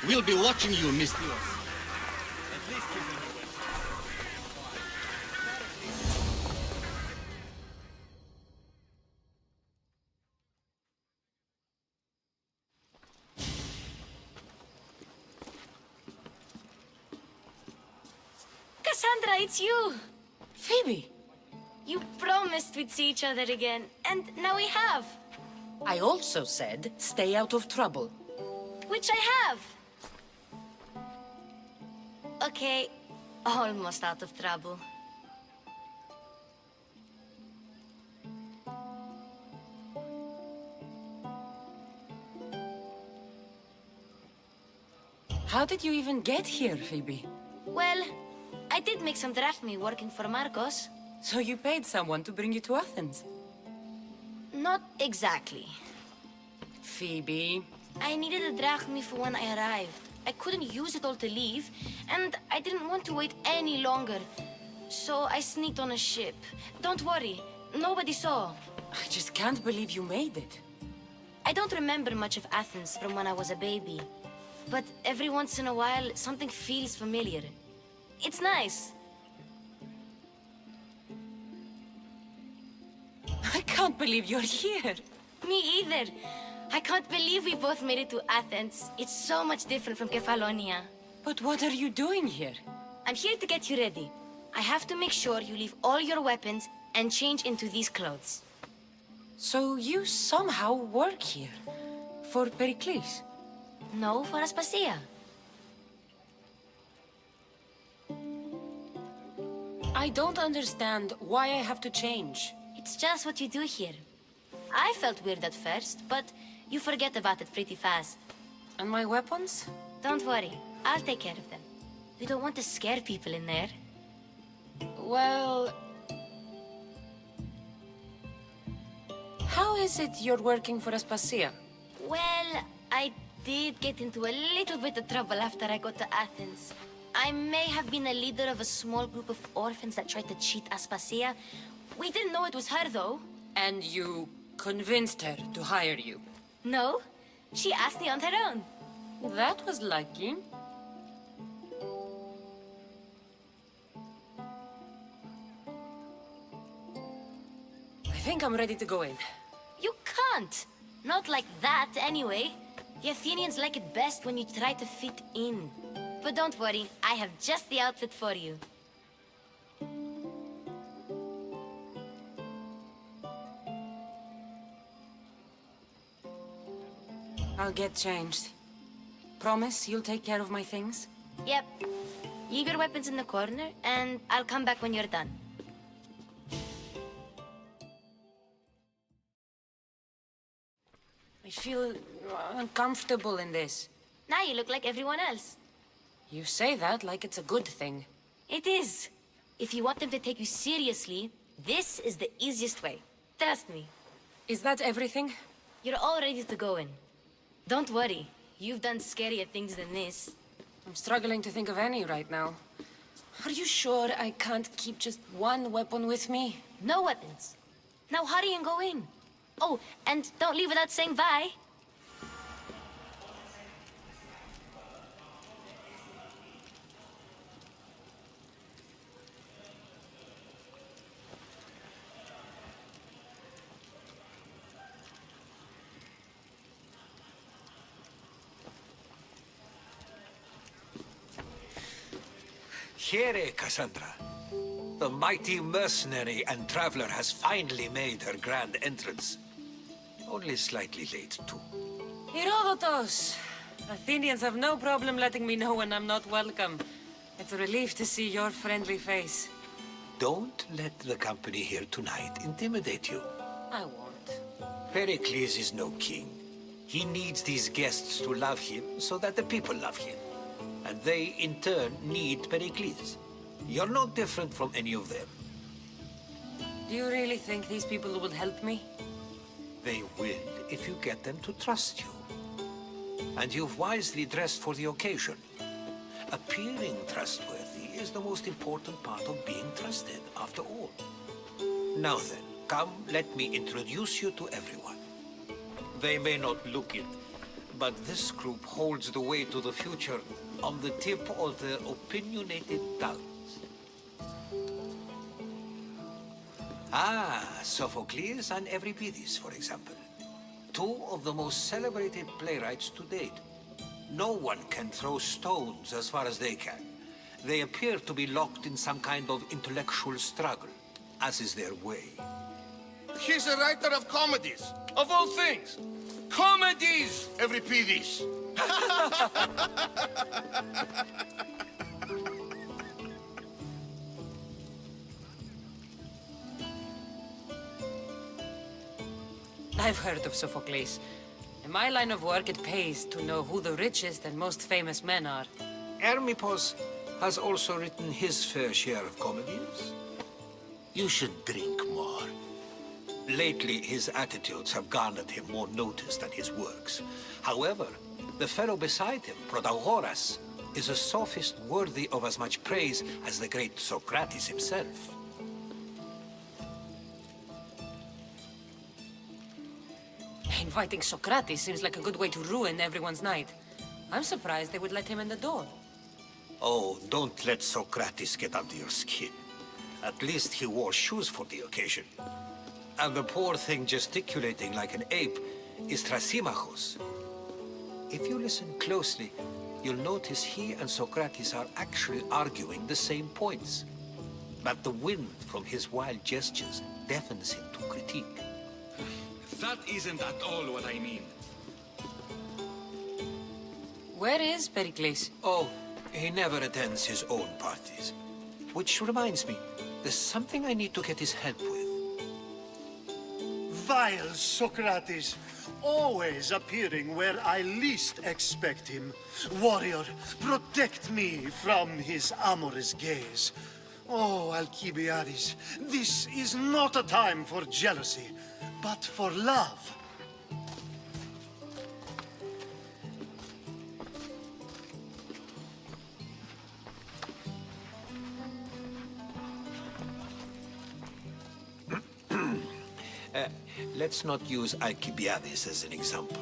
We'll be watching you, Miss Dios. At least give them a weapon. Cassandra, it's you! Phoebe! You promised we'd see each other again, and now we have. I also said, stay out of trouble. Which I have. Okay, almost out of trouble. How did you even get here, Phoebe? Well, I did make some drachmi working for Marcos. So you paid someone to bring you to Athens? Not exactly. Phoebe... I needed a drachmi for when I arrived. I couldn't use it all to leave, and I didn't want to wait any longer. So I sneaked on a ship. Don't worry, nobody saw. I just can't believe you made it. I don't remember much of Athens from when I was a baby. But every once in a while, something feels familiar. It's nice. I can't believe you're here. Me either. I can't believe we both made it to Athens. It's so much different from Kefalonia. But what are you doing here? I'm here to get you ready. I have to make sure you leave all your weapons and change into these clothes. So you somehow work here? For Pericles? No, for Aspasia. I don't understand why I have to change. It's just what you do here. I felt weird at first, but you forget about it pretty fast. And my weapons? Don't worry, I'll take care of them. We don't want to scare people in there. Well... How is it you're working for Aspasia? Well, I did get into a little bit of trouble after I got to Athens. I may have been a leader of a small group of orphans that tried to cheat Aspasia. We didn't know it was her, though. And you convinced her to hire you? No, she asked me on her own. That was lucky. I think I'm ready to go in. You can't. Not like that, anyway. The Athenians like it best when you try to fit in. But don't worry, I have just the outfit for you. I'll get changed. Promise you'll take care of my things? Yep. Leave your weapons in the corner, and I'll come back when you're done. I feel uncomfortable in this. Now you look like everyone else. You say that like it's a good thing. It is. If you want them to take you seriously, this is the easiest way. Trust me. Is that everything? You're all ready to go in. Don't worry. You've done scarier things than this. I'm struggling to think of any right now. Are you sure I can't keep just one weapon with me? No weapons. Now hurry and go in. Oh, and don't leave without saying bye. Here, Cassandra. The mighty mercenary and traveler has finally made her grand entrance. Only slightly late, too. Herodotos! Athenians have no problem letting me know when I'm not welcome. It's a relief to see your friendly face. Don't let the company here tonight intimidate you. I won't. Pericles is no king. He needs these guests to love him so that the people love him. And they, in turn, need Pericles. You're no different from any of them. Do you really think these people will help me? They will if you get them to trust you. And you've wisely dressed for the occasion. Appearing trustworthy is the most important part of being trusted, after all. Now then, come, let me introduce you to everyone. They may not look it, but this group holds the way to the future on the tip of their opinionated tongues. Ah, Sophocles and Euripides, for example. Two of the most celebrated playwrights to date. No one can throw stones as far as they can. They appear to be locked in some kind of intellectual struggle, as is their way. He's a writer of comedies, of all things. Comedies, Euripides. I've heard of Sophocles. In my line of work, it pays to know who the richest and most famous men are. Hermippos has also written his fair share of comedies. You should drink more. Lately, his attitudes have garnered him more notice than his works. However, the fellow beside him, Protagoras, is a sophist worthy of as much praise as the great Socrates himself. Inviting Socrates seems like a good way to ruin everyone's night. I'm surprised they would let him in the door. Oh, don't let Socrates get under your skin. At least he wore shoes for the occasion. And the poor thing gesticulating like an ape is Thrasymachos. If you listen closely, you'll notice he and Socrates are actually arguing the same points. But the wind from his wild gestures deafens him to critique. That isn't at all what I mean. Where is Pericles? Oh, he never attends his own parties. Which reminds me, there's something I need to get his help with. Vile Socrates, always appearing where I least expect him. Warrior, protect me from his amorous gaze. Oh, Alcibiades, this is not a time for jealousy, but for love. Let's not use Alcibiades as an example.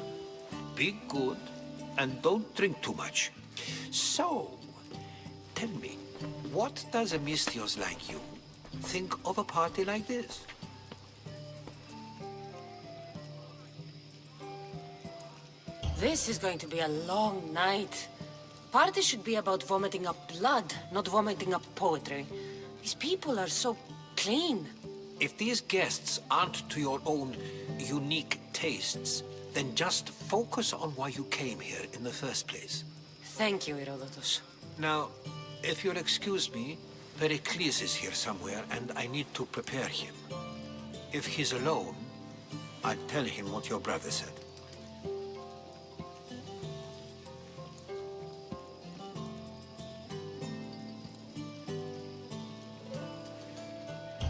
Be good and don't drink too much. So, tell me, what does a Misthios like you think of a party like this? This is going to be a long night. Party should be about vomiting up blood, not vomiting up poetry. These people are so clean. If these guests aren't to your own unique tastes, then just focus on why you came here in the first place. Thank you, Herodotus. Now, if you'll excuse me, Pericles is here somewhere, and I need to prepare him. If he's alone, I'll tell him what your brother said.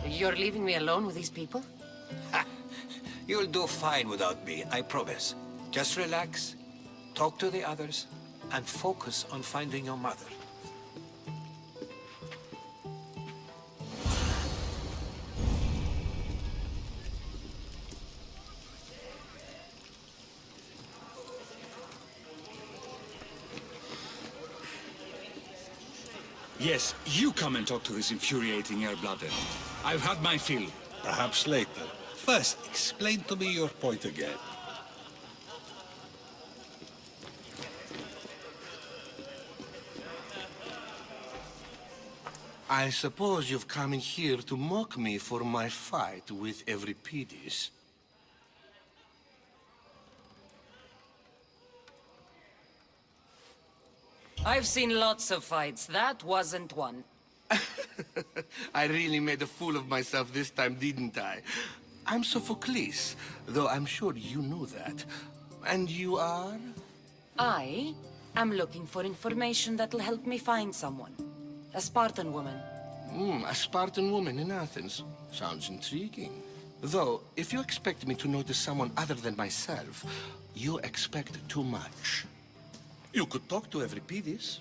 You're leaving me alone with these people? You'll do fine without me, I promise. Just relax, talk to the others, and focus on finding your mother. Yes, you come and talk to this infuriating air-blooded. I've had my fill. Perhaps later. First, explain to me your point again. I suppose you've come in here to mock me for my fight with Euripides. I've seen lots of fights. That wasn't one. I really made a fool of myself this time, didn't I? I'm Sophocles, though I'm sure you knew that. And you are? I am looking for information that'll help me find someone. A Spartan woman. A Spartan woman in Athens. Sounds intriguing. Though, if you expect me to notice someone other than myself, you expect too much. You could talk to Euripides.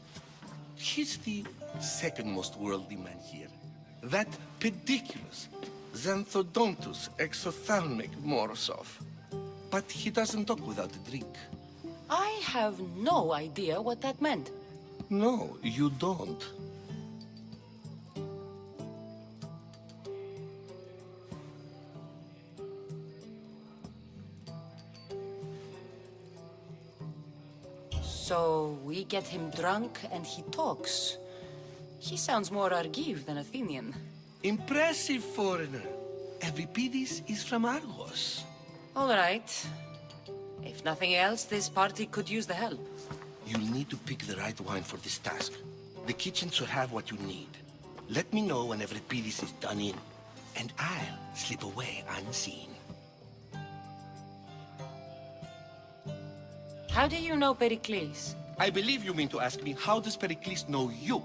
He's the second most worldly man here. That pediculous, xanthodontus exophthalmic Morosov. But he doesn't talk without a drink. I have no idea what that meant. No, you don't. So we get him drunk and he talks. He sounds more Argive than Athenian. Impressive, foreigner. Euripides is from Argos. All right. If nothing else, this party could use the help. You'll need to pick the right wine for this task. The kitchen should have what you need. Let me know when Euripides is done in, and I'll slip away unseen. How do you know Pericles? I believe you mean to ask me, how does Pericles know you?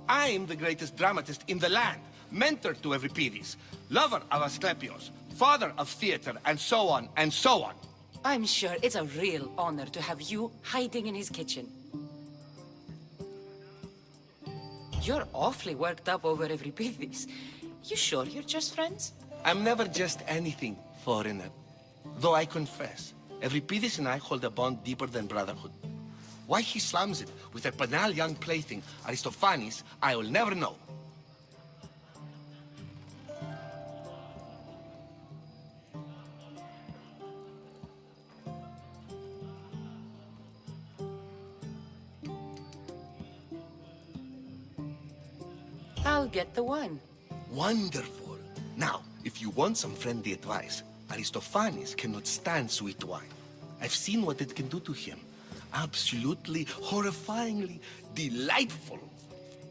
I'm the greatest dramatist in the land, mentor to Euripides, lover of Asclepios, father of theater, and so on, and so on. I'm sure it's a real honor to have you hiding in his kitchen. You're awfully worked up over Euripides. You sure you're just friends? I'm never just anything, foreigner. Though I confess, Euripides and I hold a bond deeper than brotherhood. Why he slams it with a banal young plaything, Aristophanes, I will never know. I'll get the wine. Wonderful. Now, if you want some friendly advice, Aristophanes cannot stand sweet wine. I've seen what it can do to him. Absolutely, horrifyingly delightful.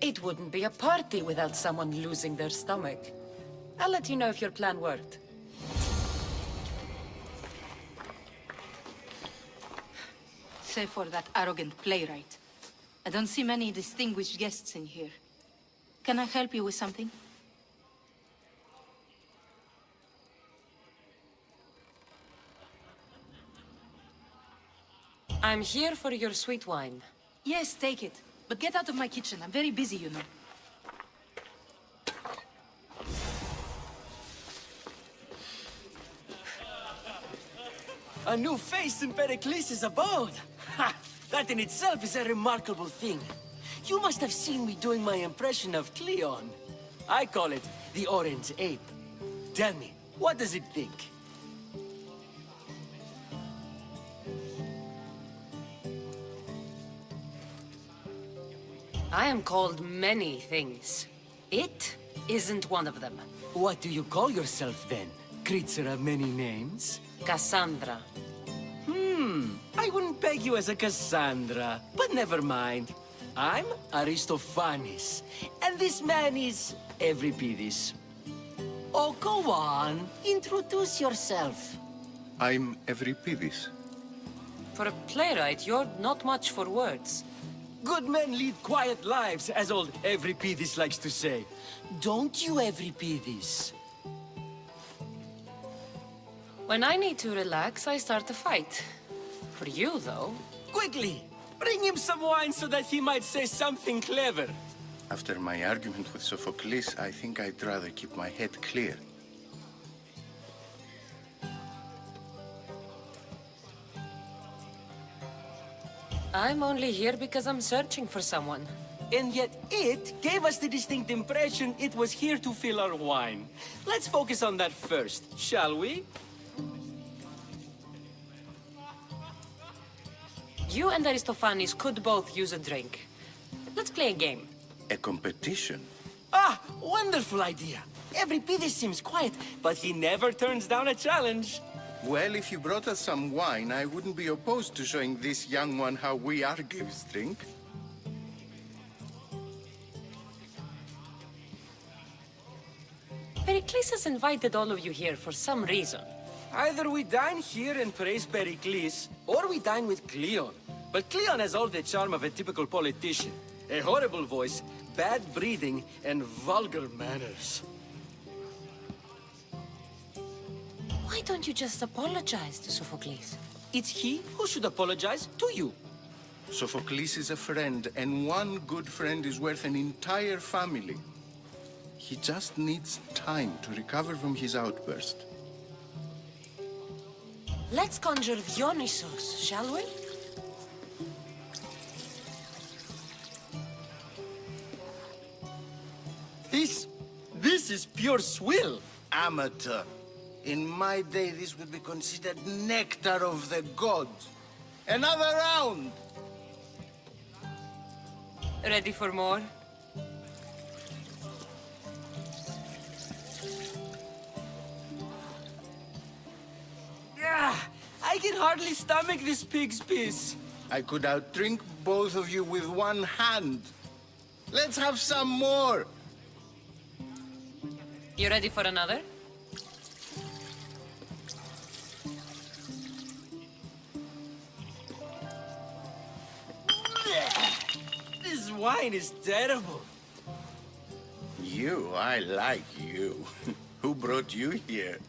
It wouldn't be a party without someone losing their stomach. I'll let you know if your plan worked. Save for that arrogant playwright. I don't see many distinguished guests in here. Can I help you with something? I'm here for your sweet wine. Yes, take it. But get out of my kitchen. I'm very busy, you know. A new face in Pericles' abode! Ha! That in itself is a remarkable thing. You must have seen me doing my impression of Cleon. I call it the Orange Ape. Tell me, what does it think? I am called many things. It isn't one of them. What do you call yourself then? Creature of many names? Cassandra. I wouldn't peg you as a Cassandra, but never mind. I'm Aristophanes, and this man is Euripides. Oh, go on. Introduce yourself. I'm Euripides. For a playwright, you're not much for words. Good men lead quiet lives, as old Euripides likes to say. Don't you, Euripides? When I need to relax, I start a fight. For you, though... Quickly! Bring him some wine so that he might say something clever. After my argument with Sophocles, I think I'd rather keep my head clear. I'm only here because I'm searching for someone. And yet it gave us the distinct impression it was here to fill our wine. Let's focus on that first, shall we? You and Aristophanes could both use a drink. Let's play a game. A competition? Ah, wonderful idea. Euripides seems quiet, but he never turns down a challenge. Well, if you brought us some wine, I wouldn't be opposed to showing this young one how we Argives drink. Pericles has invited all of you here for some reason. Either we dine here and praise Pericles, or we dine with Cleon. But Cleon has all the charm of a typical politician. A horrible voice, bad breeding, and vulgar manners. Why don't you just apologize to Sophocles? It's he who should apologize to you. Sophocles is a friend, and one good friend is worth an entire family. He just needs time to recover from his outburst. Let's conjure Dionysos, shall we? This is pure swill. Amateur. In my day, this would be considered nectar of the gods. Another round! Ready for more? I can hardly stomach this pig's piss. I could outdrink both of you with one hand. Let's have some more! You ready for another? This wine is terrible. I like you. Who brought you here?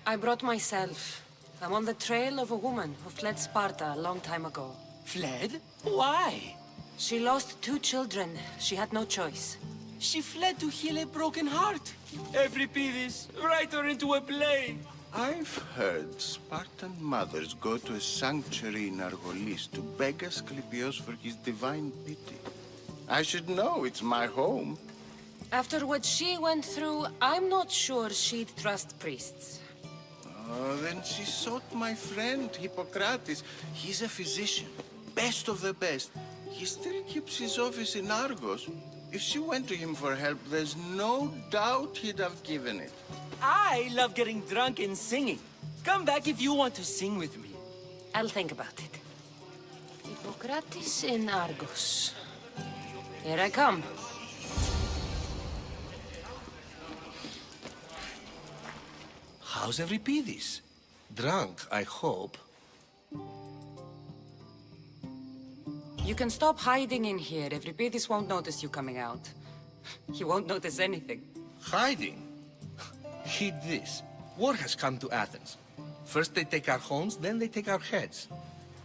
I brought myself. I'm on the trail of a woman who fled Sparta a long time ago. Fled? Why? She lost 2 children. She had no choice. She fled to heal a broken heart. Euripides, write her into a play. I've heard Spartan mothers go to a sanctuary in Argolis to beg Asclepios for his divine pity. I should know, it's my home. After what she went through, I'm not sure she'd trust priests. Oh, then she sought my friend, Hippocrates. He's a physician, best of the best. He still keeps his office in Argos. If she went to him for help, there's no doubt he'd have given it. I love getting drunk and singing. Come back if you want to sing with me. I'll think about it. Hippocrates in Argos. Here I come. How's Euripides? Drunk, I hope. You can stop hiding in here. Euripides won't notice you coming out. He won't notice anything. Hiding? Heed this. War has come to Athens. First they take our homes, then they take our heads.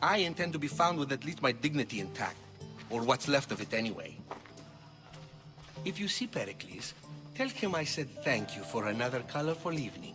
I intend to be found with at least my dignity intact. Or what's left of it anyway. If you see Pericles, tell him I said thank you for another colorful evening.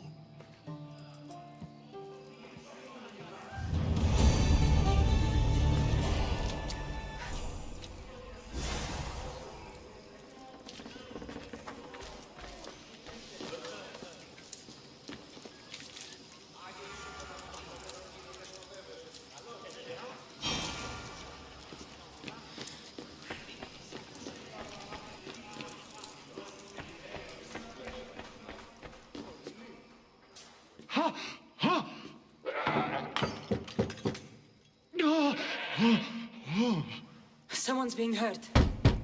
one's being hurt.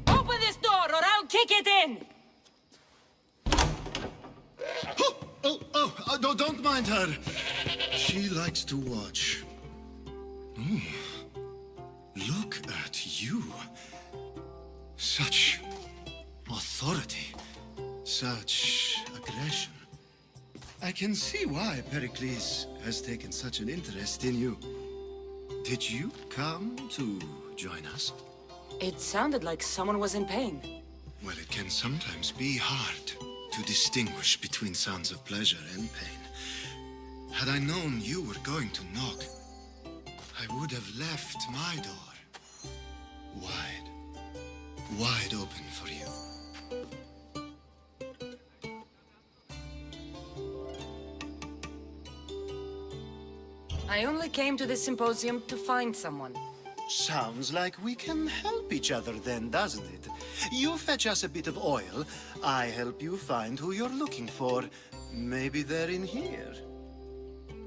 Open this door or I'll kick it in! No, don't mind her. She likes to watch. Oh, look at you. Such authority, such aggression. I can see why Pericles has taken such an interest in you. Did you come to join us? It sounded like someone was in pain. Well, it can sometimes be hard to distinguish between sounds of pleasure and pain. Had I known you were going to knock, I would have left my door wide open for you. I only came to this symposium to find someone. Sounds like we can help each other then, doesn't it? You fetch us a bit of oil, I help you find who you're looking for. Maybe they're in here.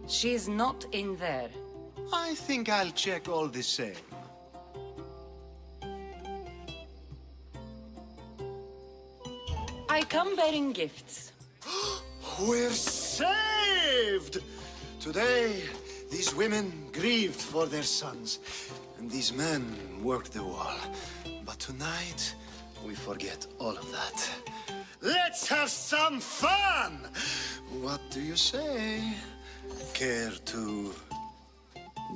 She's not in there. I think I'll check all the same. I come bearing gifts. We're saved! Today, these women grieved for their sons, and these men worked the wall. But tonight, we forget all of that. Let's have some fun! What do you say? Care to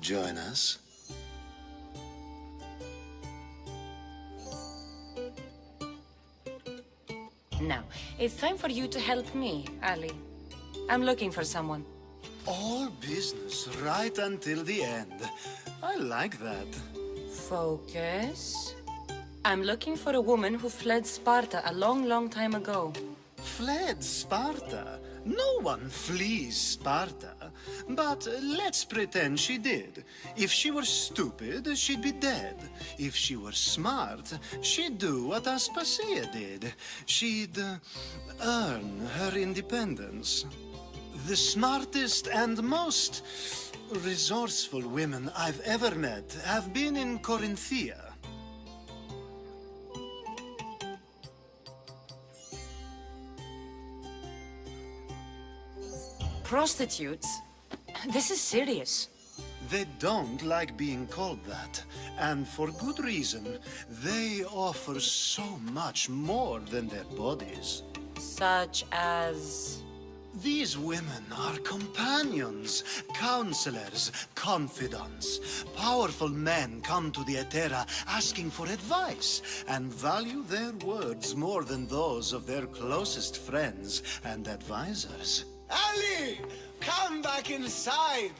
join us? Now, it's time for you to help me, Ali. I'm looking for someone. All business right until the end. I like that. Focus. I'm looking for a woman who fled Sparta a long, long time ago. Fled Sparta? No one flees Sparta. But let's pretend she did. If she were stupid, she'd be dead. If she were smart, she'd do what Aspasia did. She'd earn her independence. The smartest and most resourceful women I've ever met have been in Corinthia. Prostitutes? This is serious. They don't like being called that, and for good reason. They offer so much more than their bodies. Such as... These women are companions, counselors, confidants. Powerful men come to the Etera asking for advice and value their words more than those of their closest friends and advisors. Ali! Come back inside!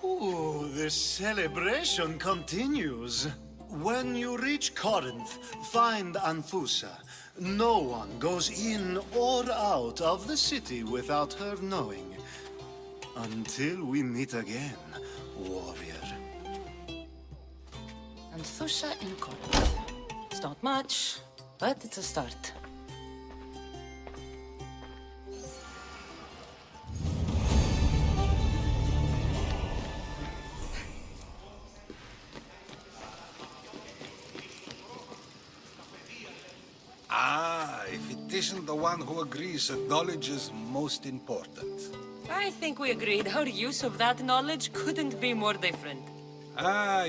Ooh, the celebration continues. When you reach Corinth, find Anfusa. No one goes in or out of the city without her knowing. Until we meet again, warrior. Anfusa in Corinth. It's not much, but it's a start. If it isn't the one who agrees that knowledge is most important. I think we agreed our use of that knowledge couldn't be more different.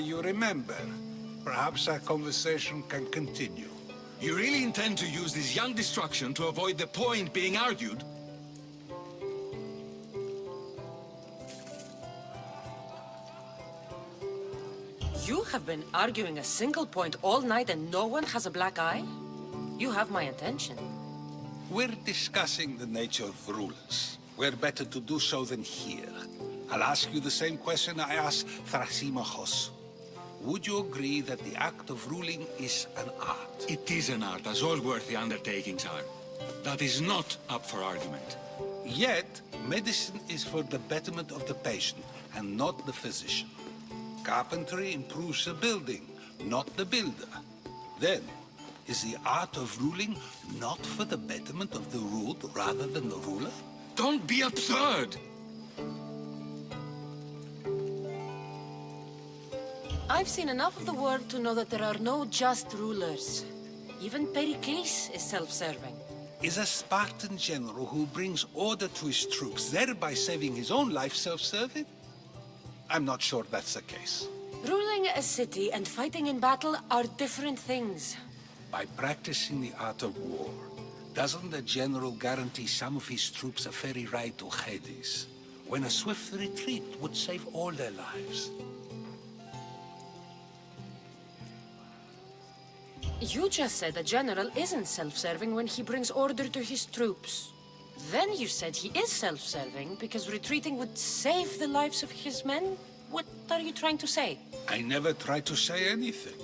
You remember. Perhaps our conversation can continue. You really intend to use this young destruction to avoid the point being argued? You have been arguing a single point all night and no one has a black eye? You have my attention. We're discussing the nature of rulers. Where better to do so than here? I'll ask you the same question I asked Thrasymachos. Would you agree that the act of ruling is an art? It is an art, as all worthy undertakings are. That is not up for argument. Yet, medicine is for the betterment of the patient and not the physician. Carpentry improves the building, not the builder. Then, is the art of ruling not for the betterment of the ruled rather than the ruler? Don't be absurd! I've seen enough of the world to know that there are no just rulers. Even Pericles is self-serving. Is a Spartan general who brings order to his troops, thereby saving his own life, self-serving? I'm not sure that's the case. Ruling a city and fighting in battle are different things. By practicing the art of war, doesn't the general guarantee some of his troops a ferry ride to Hades, when a swift retreat would save all their lives? You just said a general isn't self-serving when he brings order to his troops. Then you said he is self-serving because retreating would save the lives of his men? What are you trying to say? I never tried to say anything.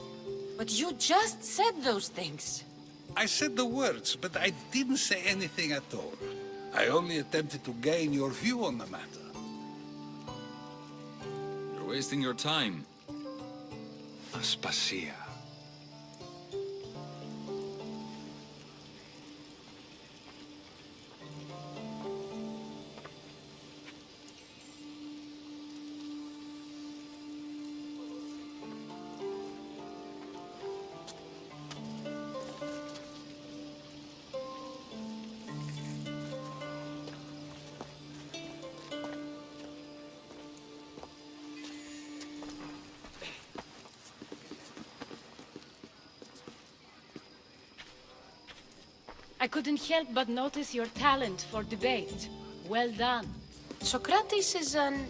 But you just said those things. I said the words, but I didn't say anything at all. I only attempted to gain your view on the matter. You're wasting your time. Aspasia. I couldn't help but notice your talent for debate. Well done. Socrates is an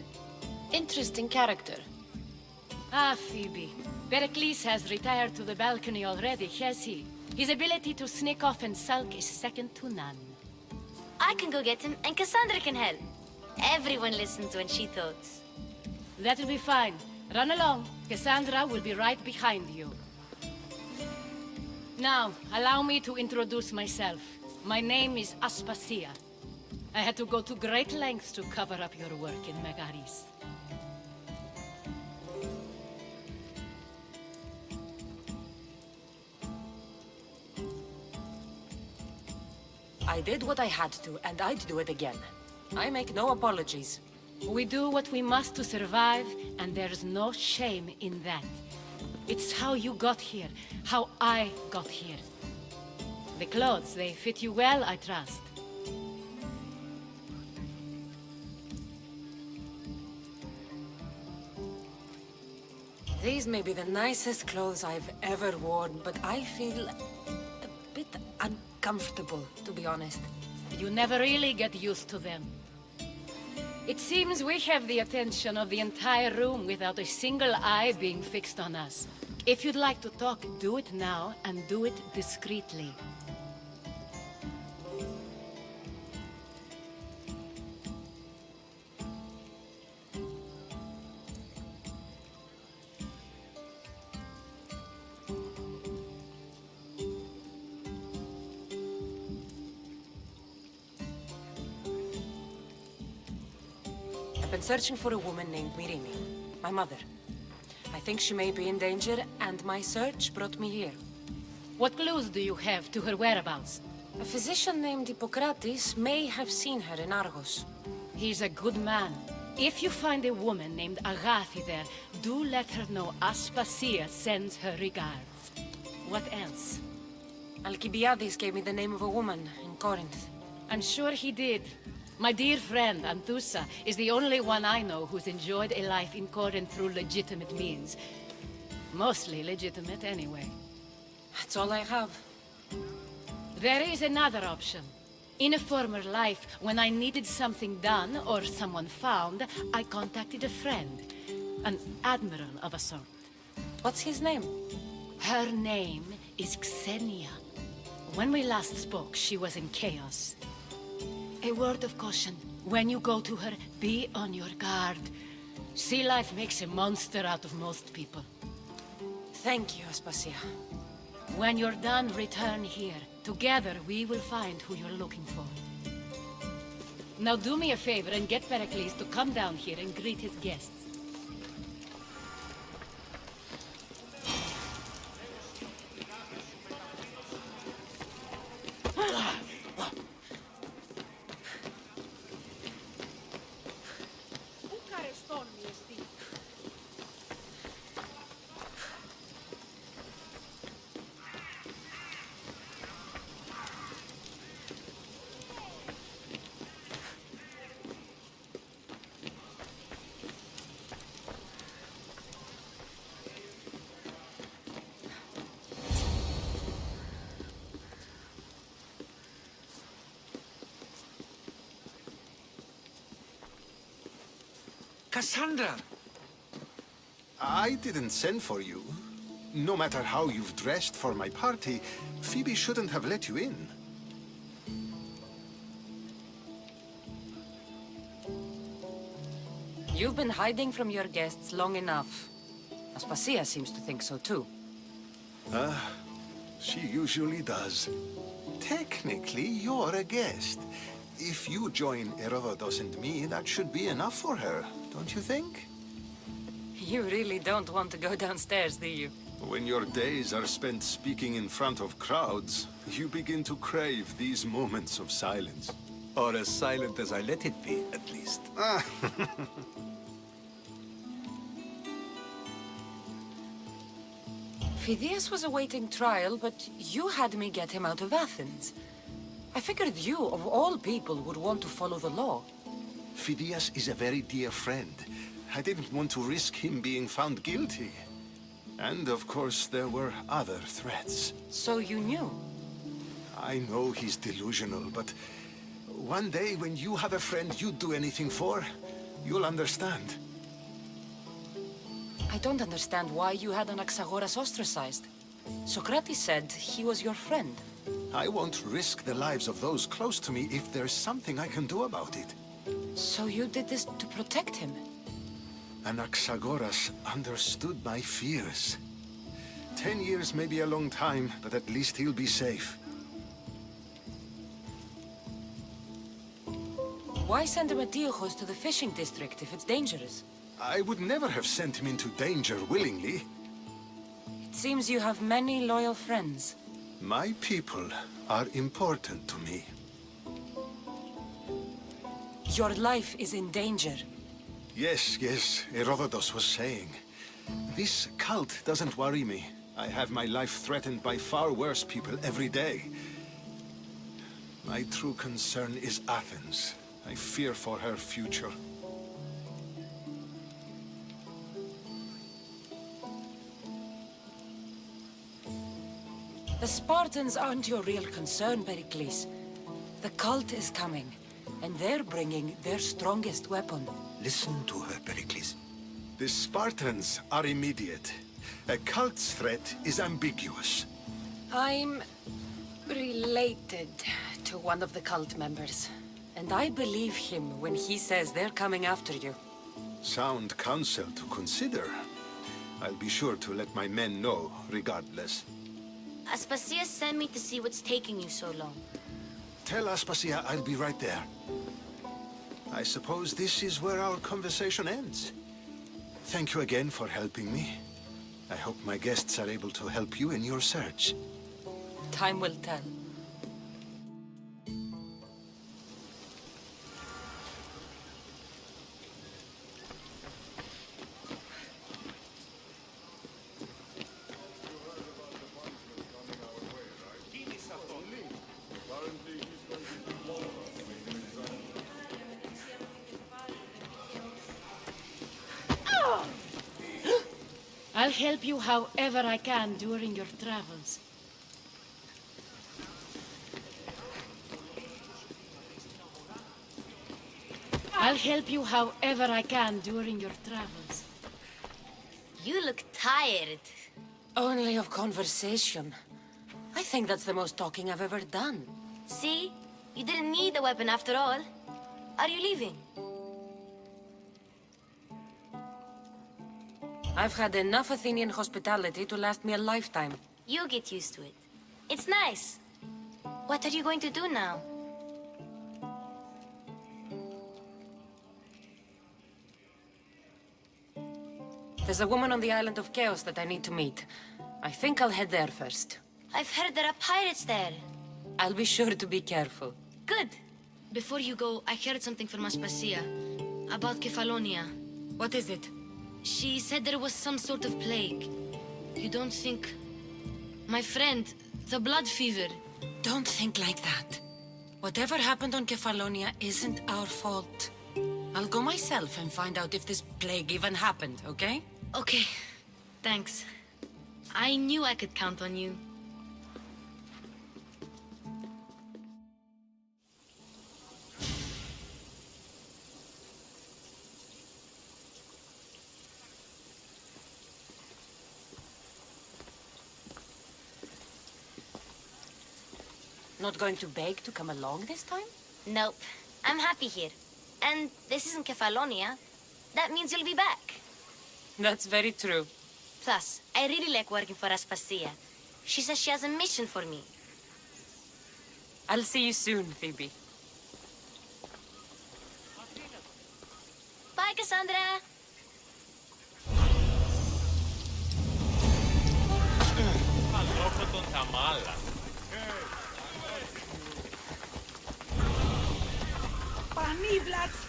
interesting character. Ah, Phoebe. Pericles has retired to the balcony already, has he? His ability to sneak off and sulk is second to none. I can go get him, and Cassandra can help. Everyone listens when she talks. That'll be fine. Run along. Cassandra will be right behind you. Now, allow me to introduce myself. My name is Aspasia. I had to go to great lengths to cover up your work in Megaris. I did what I had to, and I'd do it again. I make no apologies. We do what we must to survive, and there's no shame in that. It's how you got here, how I got here. The clothes, they fit you well, I trust. These may be the nicest clothes I've ever worn, but I feel a bit uncomfortable, to be honest. You never really get used to them. It seems we have the attention of the entire room without a single eye being fixed on us. If you'd like to talk, do it now, and do it discreetly. I've been searching for a woman named Mirimi, my mother. I think she may be in danger, and my search brought me here. What clues do you have to her whereabouts? A physician named Hippocrates may have seen her in Argos. He's a good man. If you find a woman named Agathi there, do let her know Aspasia sends her regards. What else? Alcibiades gave me the name of a woman in Corinth. I'm sure he did. My dear friend, Anthusa, is the only one I know who's enjoyed a life in Corinth through legitimate means. Mostly legitimate, anyway. That's all I have. There is another option. In a former life, when I needed something done or someone found, I contacted a friend. An admiral of a sort. What's his name? Her name is Xenia. When we last spoke, she was in chaos. A word of caution. When you go to her, be on your guard. Sea life makes a monster out of most people. Thank you, Aspasia. When you're done, return here. Together, we will find who you're looking for. Now do me a favor and get Pericles to come down here and greet his guests. Cassandra! I didn't send for you. No matter how you've dressed for my party, Phoebe shouldn't have let you in. You've been hiding from your guests long enough. Aspasia seems to think so too. She usually does. Technically, you're a guest. If you join Herodotus and me, that should be enough for her, don't you think? You really don't want to go downstairs, do you? When your days are spent speaking in front of crowds, you begin to crave these moments of silence. Or as silent as I let it be, at least. Phidias was awaiting trial, but you had me get him out of Athens. I figured you, of all people, would want to follow the law. Phidias is a very dear friend. I didn't want to risk him being found guilty. And of course, there were other threats. So you knew? I know he's delusional, but one day when you have a friend you'd do anything for, you'll understand. I don't understand why you had Anaxagoras ostracized. Socrates said he was your friend. I won't risk the lives of those close to me if there's something I can do about it. So you did this to protect him? Anaxagoras understood my fears. 10 years may be a long time, but at least he'll be safe. Why send Antiochos to the fishing district if it's dangerous? I would never have sent him into danger willingly. It seems you have many loyal friends. My people are important to me. Your life is in danger. Yes, Herodotus was saying. This cult doesn't worry me. I have my life threatened by far worse people every day. My true concern is Athens. I fear for her future. The Spartans aren't your real concern, Pericles. The cult is coming, and they're bringing their strongest weapon. Listen to her, Pericles. The Spartans are immediate. A cult's threat is ambiguous. I'm related to one of the cult members, and I believe him when he says they're coming after you. Sound counsel to consider. I'll be sure to let my men know, regardless. Aspasia sent me to see what's taking you so long. Tell Aspasia I'll be right there. I suppose this is where our conversation ends. Thank you again for helping me. I hope my guests are able to help you in your search. Time will tell. I'll help you however I can during your travels. I'll help you however I can during your travels. You look tired. Only of conversation. I think that's the most talking I've ever done. See? You didn't need a weapon after all. Are you leaving? I've had enough Athenian hospitality to last me a lifetime. You get used to it. It's nice. What are you going to do now? There's a woman on the island of Chaos that I need to meet. I think I'll head there first. I've heard there are pirates there. I'll be sure to be careful. Good. Before you go, I heard something from Aspasia about Kefalonia. What is it? She said there was some sort of plague. You don't think... My friend, the blood fever. Don't think like that. Whatever happened on Kefalonia isn't our fault. I'll go myself and find out if this plague even happened, okay? Okay, thanks. I knew I could count on you. Not going to beg to come along this time? Nope. I'm happy here. And this isn't Kefalonia. That means you'll be back. That's very true. Plus, I really like working for Aspasia. She says she has a mission for me. I'll see you soon, Phoebe. Bye, Cassandra! Πανίβλατς!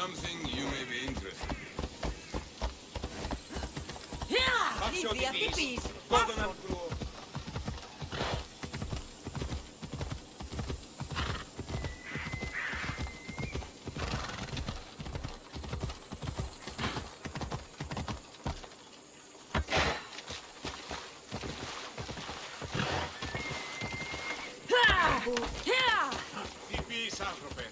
Something you may be interested in. Τι πεις, άνθρωπε?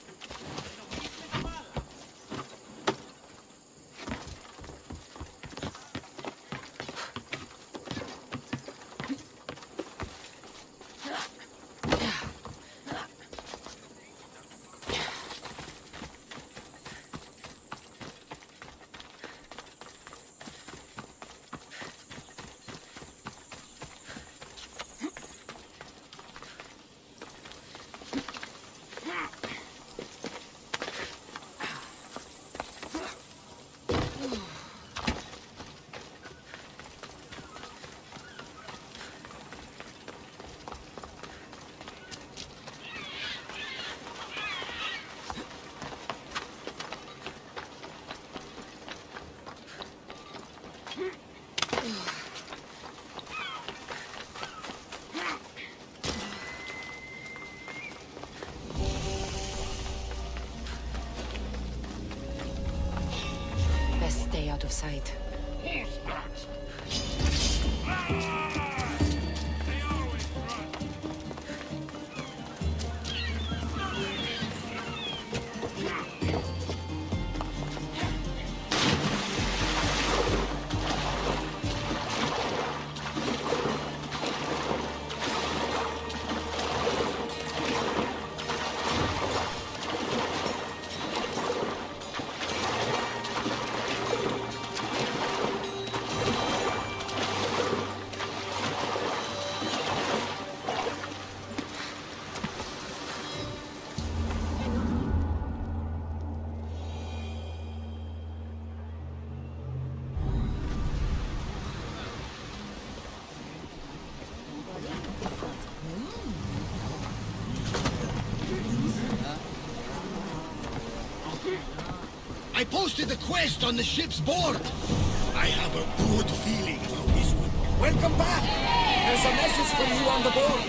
Best stay out of sight. Who's that? I posted the quest on the ship's board. I have a good feeling about this one. Welcome back! There's a message for you on the board.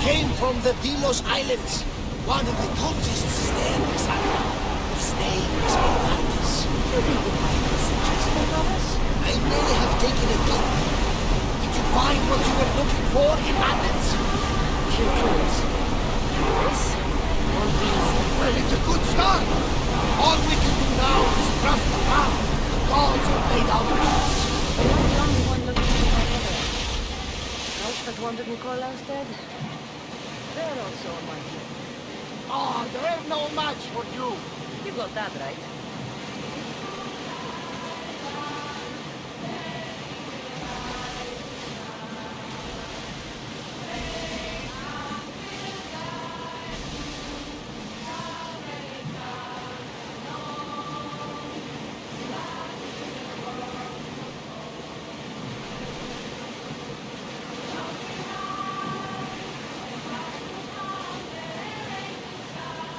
came from the Delos Islands. One of the cultists is there, Cassandra. His name is Bernardus. You didn't my messages for us? I may have taken a dip. Did you find what you were looking for in Athens? Few clues. This won't be easy. Well, it's a good start. All we can do now is trust the power. The gods have made out of us. You're not the only one looking for my mother. Those that wanted Nikolaus dead, they're also on my team. Oh, there ain't no match for you. You got that right.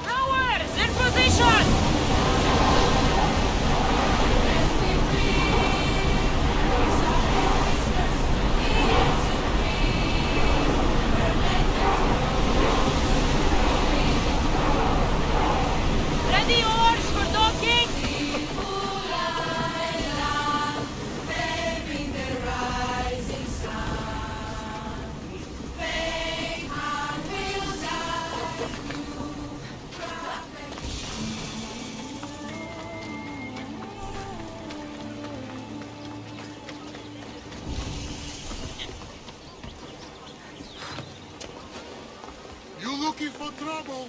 Towers in position! Ready oars for docking? You looking for trouble?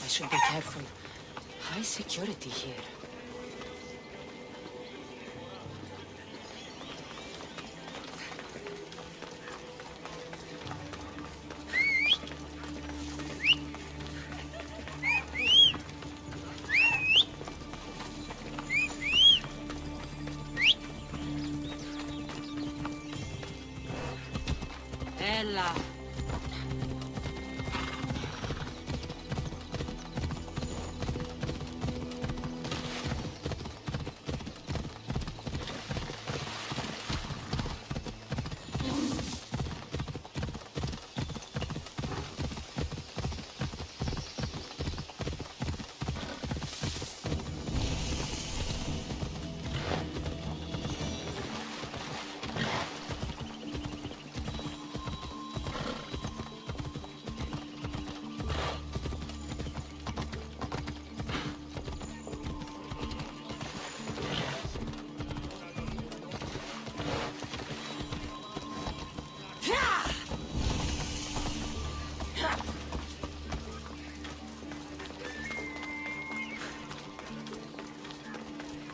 I should be careful. High security here. Ella.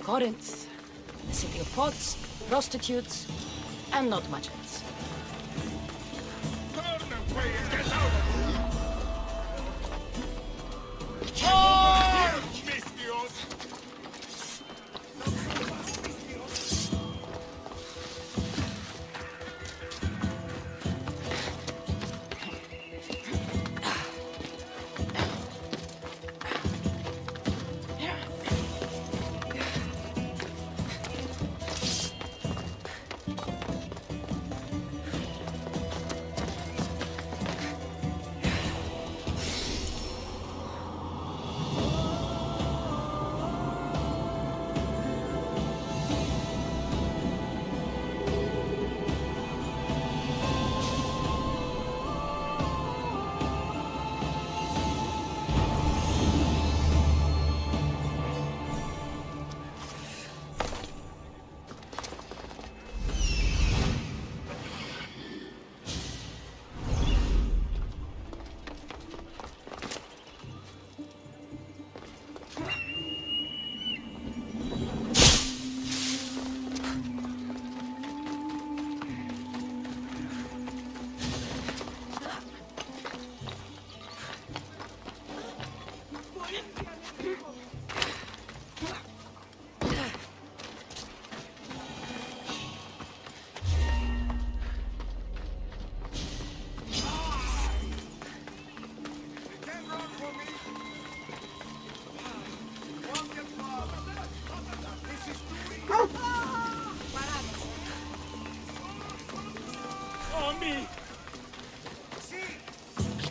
Corinth, a city of pots, prostitutes, and not much else. Turn away and get out of here! Mistios!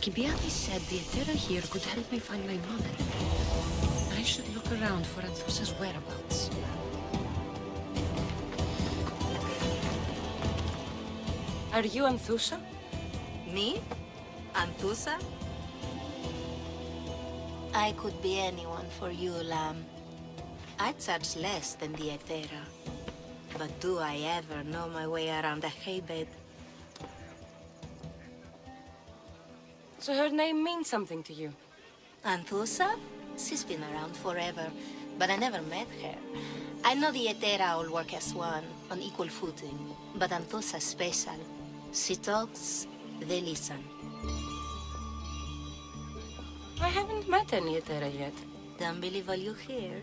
Alcibiades said the Etera here could help me find my mother. I should look around for Anthusa's whereabouts. Are you Anthusa? Me? Anthusa? I could be anyone for you, Lamb. I charge less than the Etera. But do I ever know my way around a haybed? So her name means something to you? Anthusa? She's been around forever, but I never met her. I know the Etera all work as one, on equal footing, but Anthusa's special. She talks, they listen. I haven't met any Etera yet. Don't believe all you hear.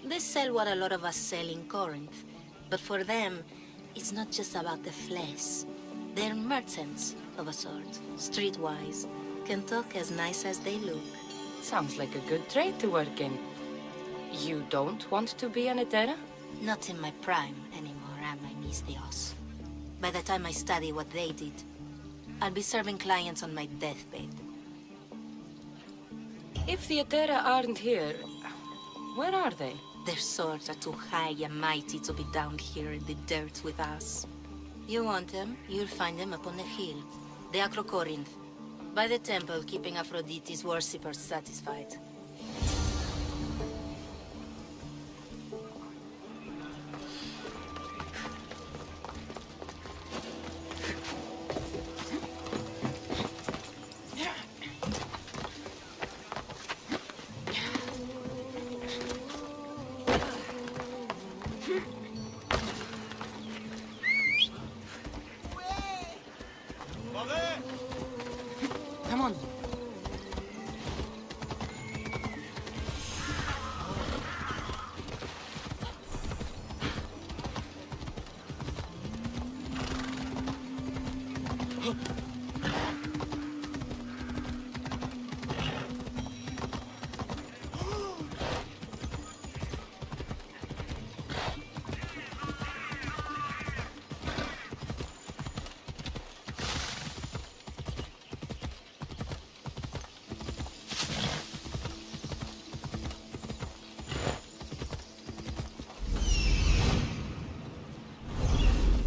They sell what a lot of us sell in Corinth, but for them, it's not just about the flesh. They're merchants, of a sort, streetwise. Can talk as nice as they look. Sounds like a good trade to work in. You don't want to be an Etera? Not in my prime anymore, am I, Miss Dios? By the time I study what they did, I'll be serving clients on my deathbed. If the Etera aren't here, where are they? Their swords are too high and mighty to be down here in the dirt with us. You want them, you'll find them up on the hill. The Acrocorinth. By the temple, keeping Aphrodite's worshippers satisfied. Come on.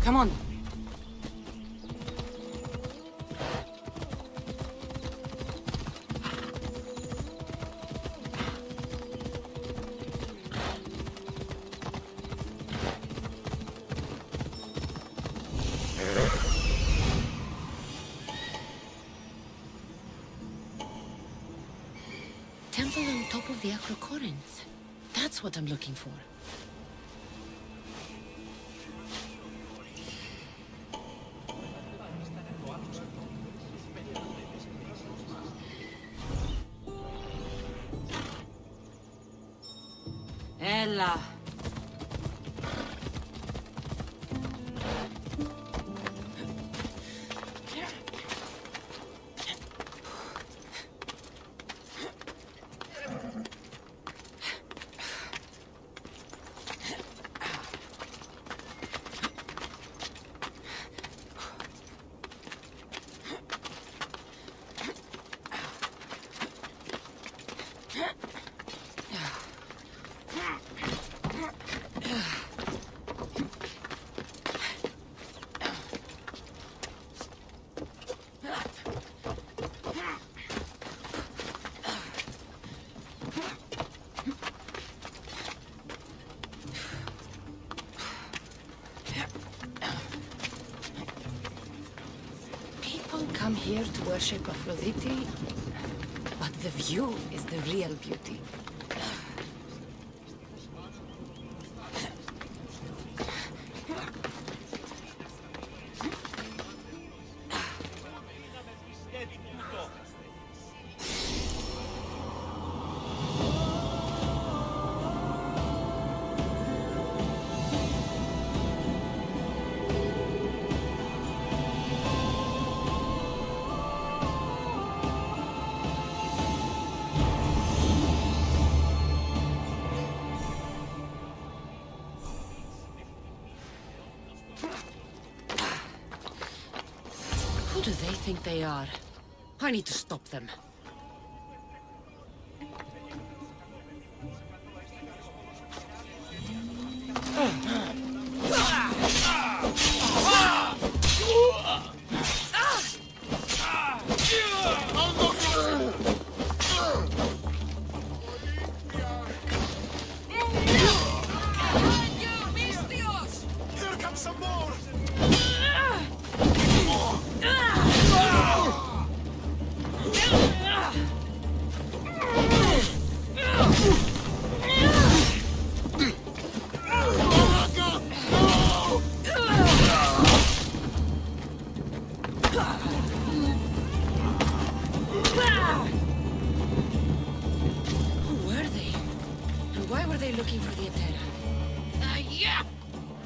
Come on. Temple on top of the Acrocorinth. That's what I'm looking for. Ella. Come here to worship Aphrodite, but the view is the real beauty. Who do they think they are? I need to stop them. Here comes some more! Who were they? And why were they looking for the Etera? Yeah!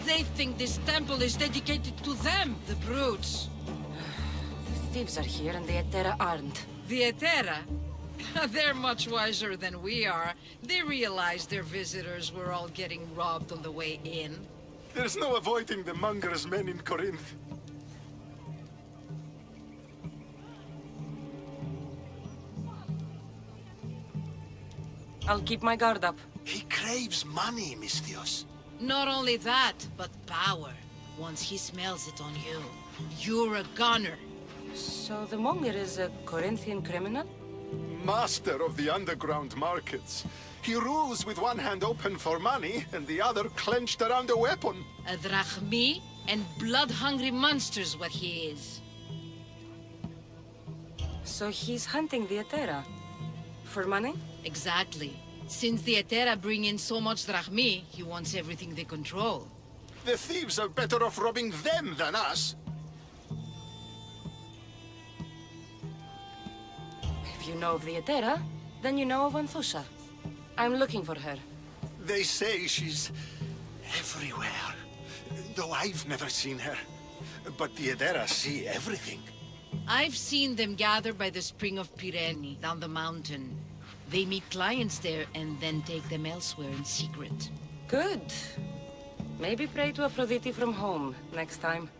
They think this temple is dedicated to them, the brutes. The thieves are here and the Etera aren't. The Etera? They're much wiser than we are. They realized their visitors were all getting robbed on the way in. There's no avoiding the monger's men in Corinth. I'll keep my guard up. He craves money, Misthios. Not only that, but power. Once he smells it on you, you're a gunner. So the monger is a Corinthian criminal? Master of the underground markets. He rules with one hand open for money and the other clenched around a weapon. A drachmi and blood-hungry monster's what he is. So he's hunting the Etera? For money? Exactly. Since the Etera bring in so much drachmi, he wants everything they control. The thieves are better off robbing them than us. If you know of the Etera, then you know of Anthusha. I'm looking for her. They say she's everywhere, though I've never seen her. But the Edera see everything. I've seen them gather by the spring of Pirene, down the mountain. They meet clients there and then take them elsewhere in secret. Good. Maybe pray to Aphrodite from home next time.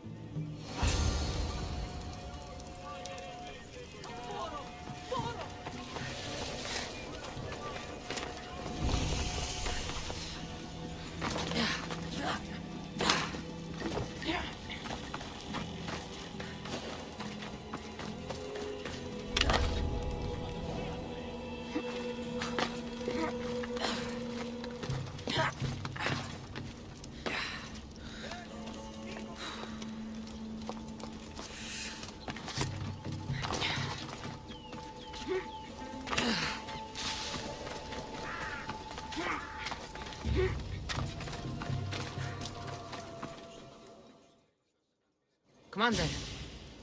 Commander,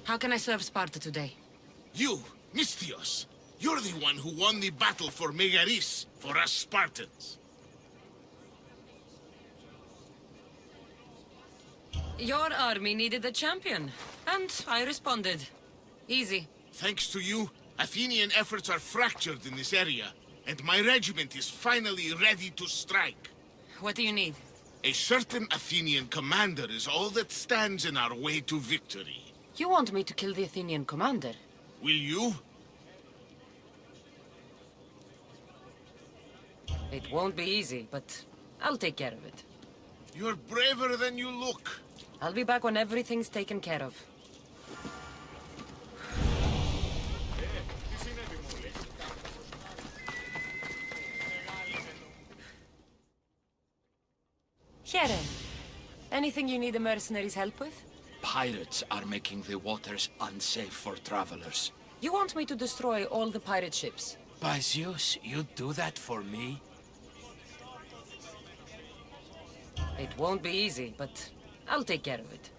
how can I serve Sparta today? You, Misthios. You're the one who won the battle for Megaris, for us Spartans. Your army needed a champion, and I responded. Easy. Thanks to you, Athenian efforts are fractured in this area, and my regiment is finally ready to strike. What do you need? A certain Athenian commander is all that stands in our way to victory. You want me to kill the Athenian commander? Will you? It won't be easy, but I'll take care of it. You're braver than you look. I'll be back when everything's taken care of. Here. Anything you need the mercenaries' help with? Pirates are making the waters unsafe for travelers. You want me to destroy all the pirate ships? By Zeus, you'd do that for me? It won't be easy, but I'll take care of it.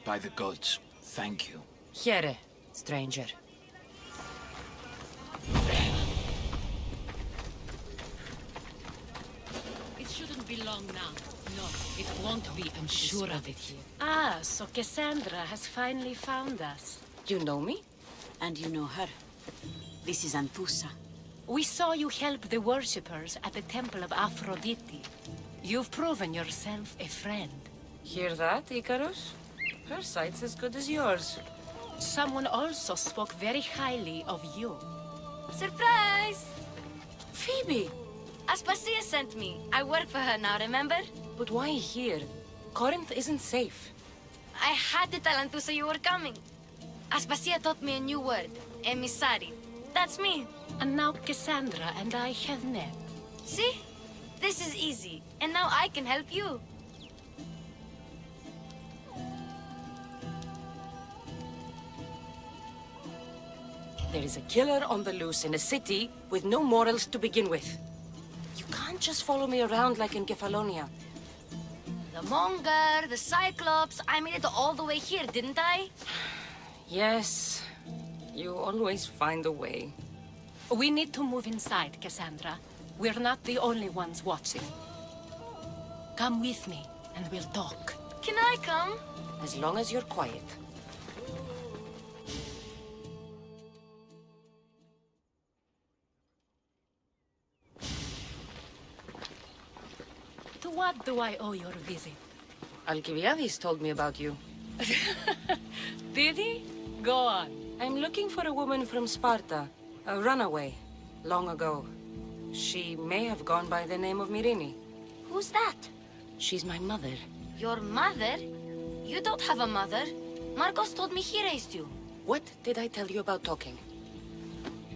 By the gods, thank you. Here, stranger. It shouldn't be long now. No, it won't be, I'm sure of it. Ah, so Cassandra has finally found us. You know me? And you know her. This is Anthusa. We saw you help the worshippers at the temple of Aphrodite. You've proven yourself a friend. Hear that, Icarus? Her sight's as good as yours. Someone also spoke very highly of you. Surprise! Phoebe! Aspasia sent me. I work for her now, remember? But why here? Corinth isn't safe. I had to tell Anthusa you were coming. Aspasia taught me a new word. Emissary. That's me. And now Cassandra and I have met. See? This is easy. And now I can help you. There is a killer on the loose in a city with no morals to begin with. You can't just follow me around like in Kefalonia. The Monger, the Cyclops. I made it all the way here, didn't I? Yes. You always find a way. We need to move inside, Cassandra. We're not the only ones watching. Come with me, and we'll talk. Can I come? As long as you're quiet. To what do I owe your visit? Alcibiades told me about you. Did he? Go on. I'm looking for a woman from Sparta. A runaway. Long ago. She may have gone by the name of Myrine. Who's that? She's my mother. Your mother? You don't have a mother. Marcos told me he raised you. What did I tell you about talking?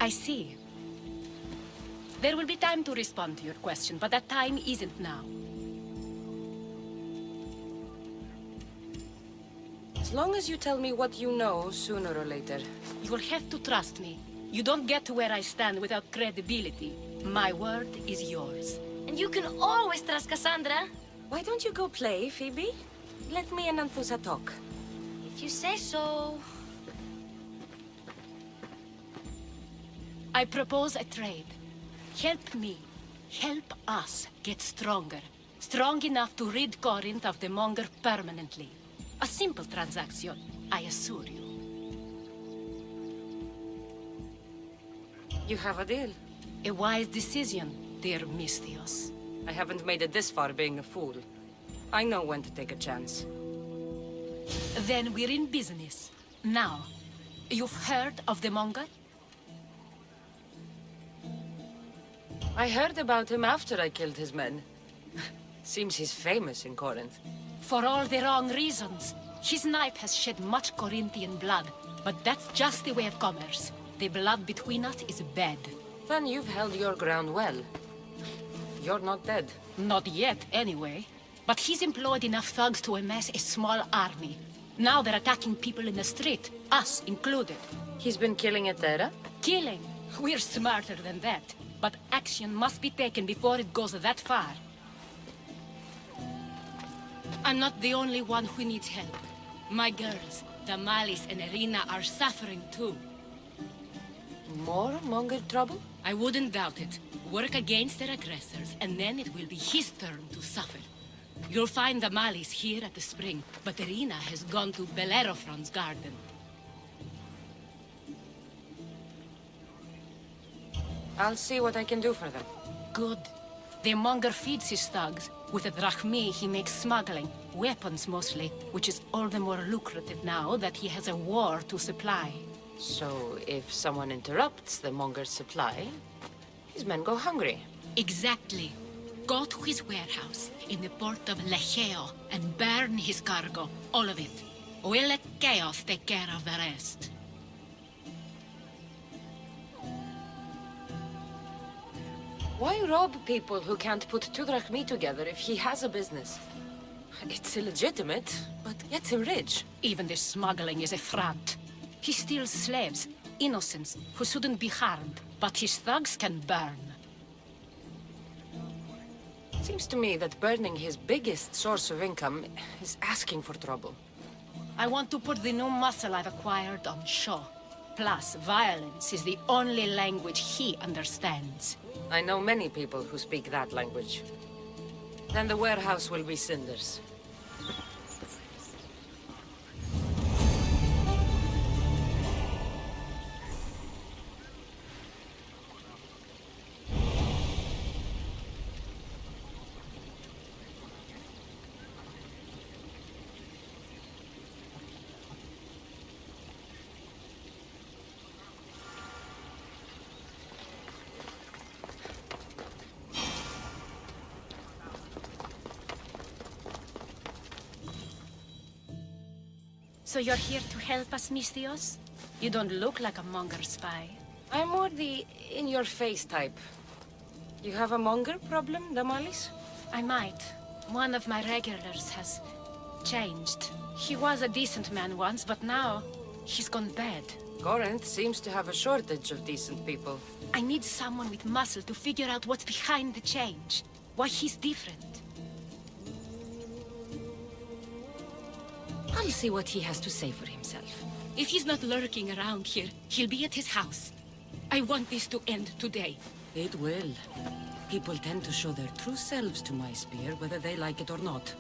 I see. There will be time to respond to your question, but that time isn't now. As long as you tell me what you know, sooner or later. You will have to trust me. You don't get to where I stand without credibility. My word is yours. And you can always trust Cassandra. Why don't you go play, Phoebe? Let me and Anthusa talk. If you say so. I propose a trade. Help me. Help us get stronger. Strong enough to rid Corinth of the Monger permanently. A simple transaction, I assure you. You have a deal. A wise decision, dear Misthios. I haven't made it this far being a fool. I know when to take a chance. Then we're in business. Now, you've heard of the Monger? I heard about him after I killed his men. Seems he's famous in Corinth. For all the wrong reasons. His knife has shed much Corinthian blood, but that's just the way of commerce. The blood between us is bad. Then you've held your ground well. You're not dead. Not yet, anyway. But he's employed enough thugs to amass a small army. Now they're attacking people in the street, us included. He's been killing at Terra? Killing? We're smarter than that. But action must be taken before it goes that far. I'm not the only one who needs help. My girls, Damalis and Irina, are suffering too. More Monger trouble? I wouldn't doubt it. Work against their aggressors, and then it will be his turn to suffer. You'll find Damalis here at the spring, but Irina has gone to Bellerophon's garden. I'll see what I can do for them. Good. The Monger feeds his thugs. With a drachmi, he makes smuggling. Weapons, mostly. Which is all the more lucrative now that he has a war to supply. So, if someone interrupts the Monger's supply, his men go hungry. Exactly. Go to his warehouse in the port of Lecheo and burn his cargo. All of it. We'll let chaos take care of the rest. Why rob people who can't put 2 drachmi together if he has a business? It's illegitimate, but gets him rich. Even the smuggling is a front. He steals slaves, innocents, who shouldn't be harmed, but his thugs can burn. Seems to me that burning his biggest source of income is asking for trouble. I want to put the new muscle I've acquired on show. Plus, violence is the only language he understands. I know many people who speak that language. Then the warehouse will be cinders. So you're here to help us, Misthios? You don't look like a monger spy. I'm more the in-your-face type. You have a monger problem, Damalis? I might. One of my regulars has changed. He was a decent man once, but now he's gone bad. Corinth seems to have a shortage of decent people. I need someone with muscle to figure out what's behind the change. Why he's different. I'll see what he has to say for himself. If he's not lurking around here, he'll be at his house. I want this to end today. It will. People tend to show their true selves to my spear, whether they like it or not.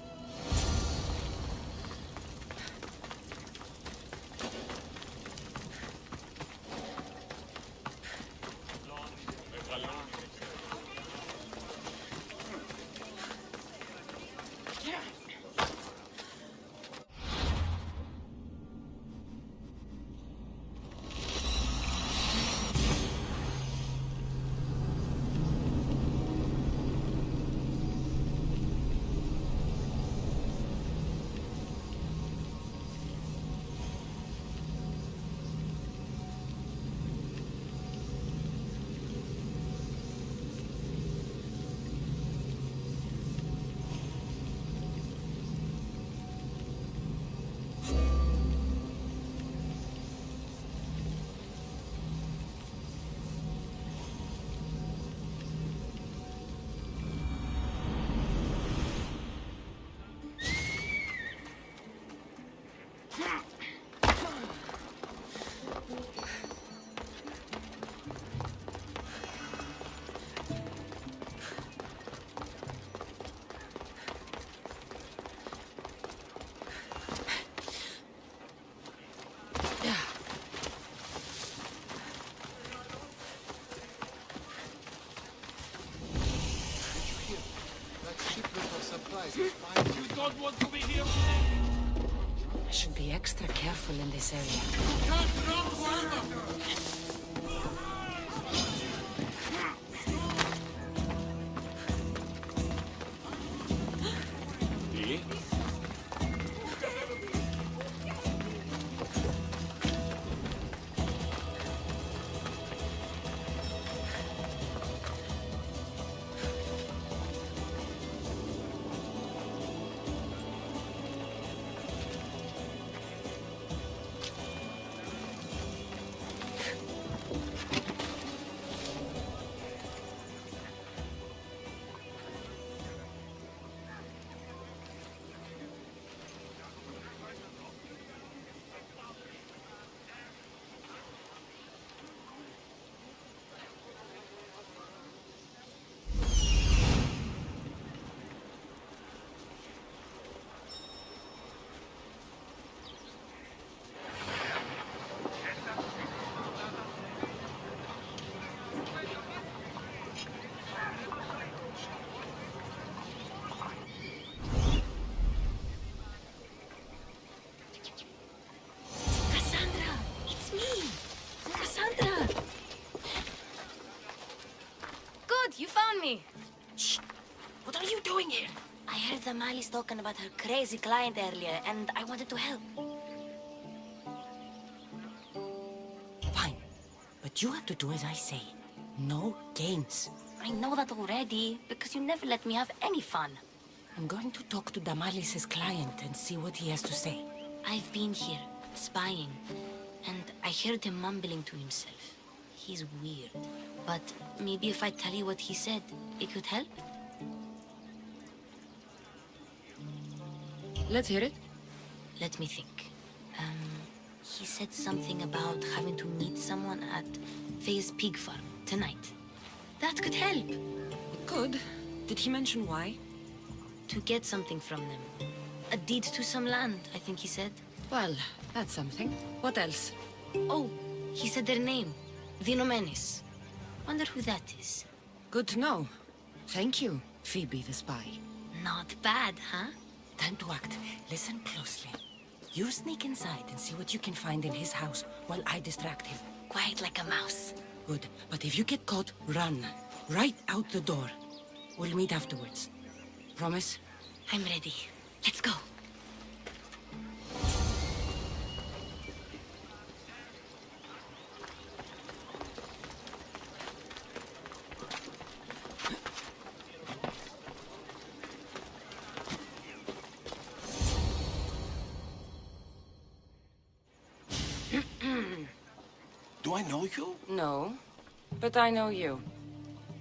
You don't want to be here? I should be extra careful in this area. Can't run forever! You found me. Shh! What are you doing here? I heard the Mali's talking about her crazy client earlier, and I wanted to help. Fine. But you have to do as I say. No games. I know that already, because you never let me have any fun. I'm going to talk to Damalis' client and see what he has to say. I've been here, spying, and I heard him mumbling to himself. He's weird. But maybe if I tell you what he said, it could help? Let's hear it. Let me think. He said something about having to meet someone at Faye's pig farm tonight. That could help. It could. Did he mention why? To get something from them. A deed to some land, I think he said. Well, that's something. What else? Oh, he said their name. The Nomenis. Wonder who that is. Good to know. Thank you, Phoebe the spy. Not bad, huh? Time to act. Listen closely. You sneak inside and see what you can find in his house while I distract him. Quiet like a mouse. Good. But if you get caught, run. Right out the door. We'll meet afterwards. Promise? I'm ready. Let's go. I know you? No, but I know you.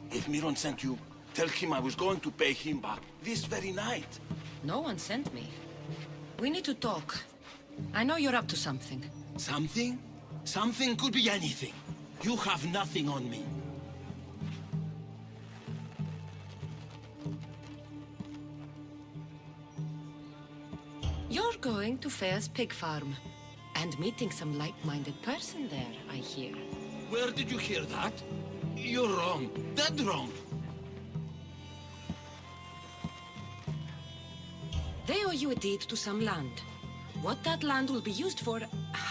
If Miron sent you, tell him I was going to pay him back this very night. No one sent me. We need to talk. I know you're up to something. Something? Something could be anything. You have nothing on me. You're going to Fair's pig farm. And meeting some like-minded person there, I hear. Where did you hear that? You're wrong. Dead wrong. They owe you a deed to some land. What that land will be used for,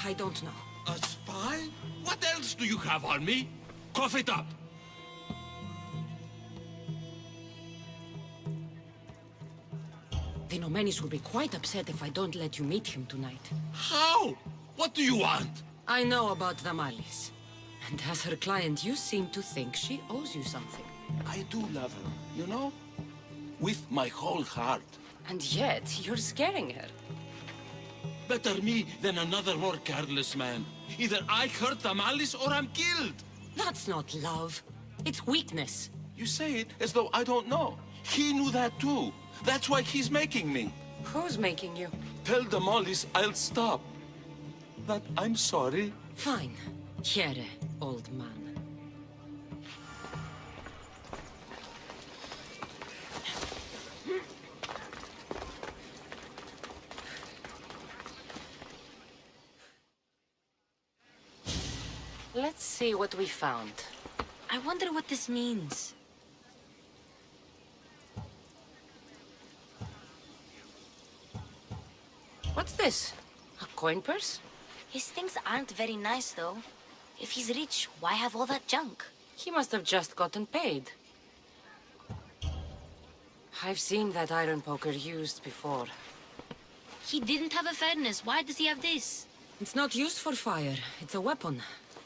I don't know. A spy? What else do you have on me? Cough it up. The Nomenis will be quite upset if I don't let you meet him tonight. How? What do you want? I know about the Malis. And as her client, you seem to think she owes you something. I do love her, you know? With my whole heart. And yet, you're scaring her. Better me than another more careless man. Either I hurt Tamalis or I'm killed. That's not love. It's weakness. You say it as though I don't know. He knew that too. That's why he's making me. Who's making you? Tell the Mollies I'll stop. That I'm sorry. Fine. Here, old man. Let's see what we found. I wonder what this means. What's this? A coin purse? His things aren't very nice, though. If he's rich, why have all that junk? He must have just gotten paid. I've seen that iron poker used before. He didn't have a furnace. Why does he have this? It's not used for fire. It's a weapon.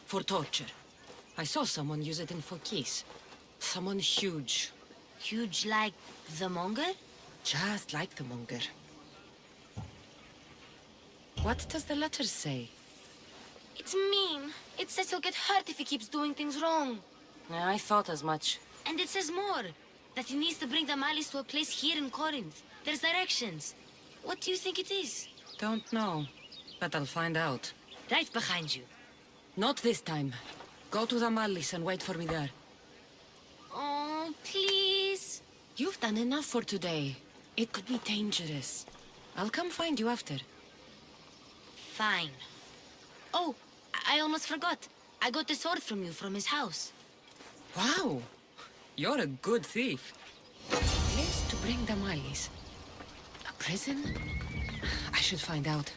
For torture. I saw someone use it in Fokis. Someone huge. Huge like the Monger? Just like the Monger. What does the letter say? It's mean. It says he'll get hurt if he keeps doing things wrong. Yeah, I thought as much. And it says more. That he needs to bring the Malis to a place here in Corinth. There's directions. What do you think it is? Don't know. But I'll find out. Right behind you. Not this time. Go to the Malis and wait for me there. Oh, please. You've done enough for today. It could be dangerous. I'll come find you after. Fine. Oh, I almost forgot. I got the sword from you from his house. Wow. You're a good thief. Place to bring the Malis. A prison? I should find out.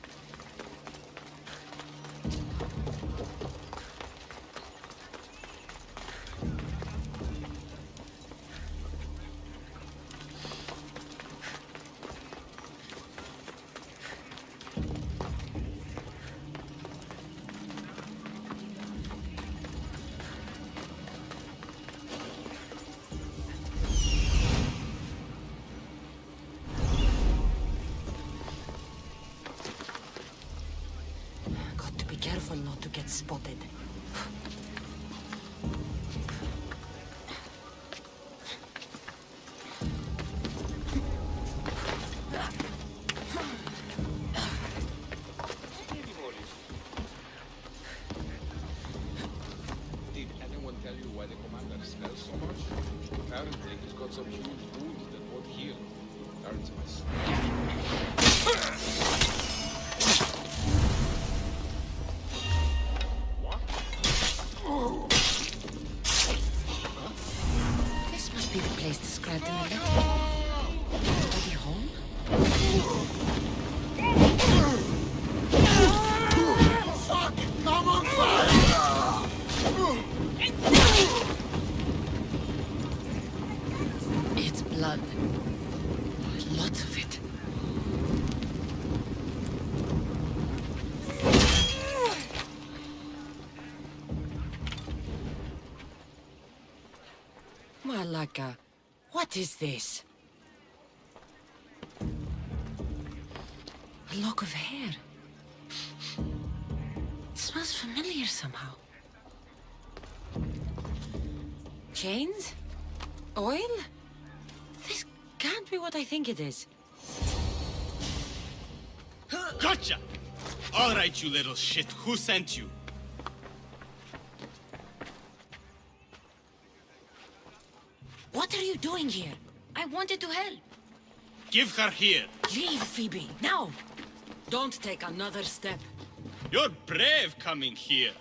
Careful not to get spotted. Did anyone tell you why the commander smells so much? Apparently he's got some huge wound that won't heal. Turns my This must be the place described in the letter. Anybody home? Fuck! I'm on fire! It's blood. Lots of it. Malaka, what is this? A lock of hair. It smells familiar somehow. Chains? Oil? This can't be what I think it is. Gotcha! All right, you little shit. Who sent you? What are you doing here? I wanted to help. Give her here. Leave, Phoebe, now! Don't take another step. You're brave coming here.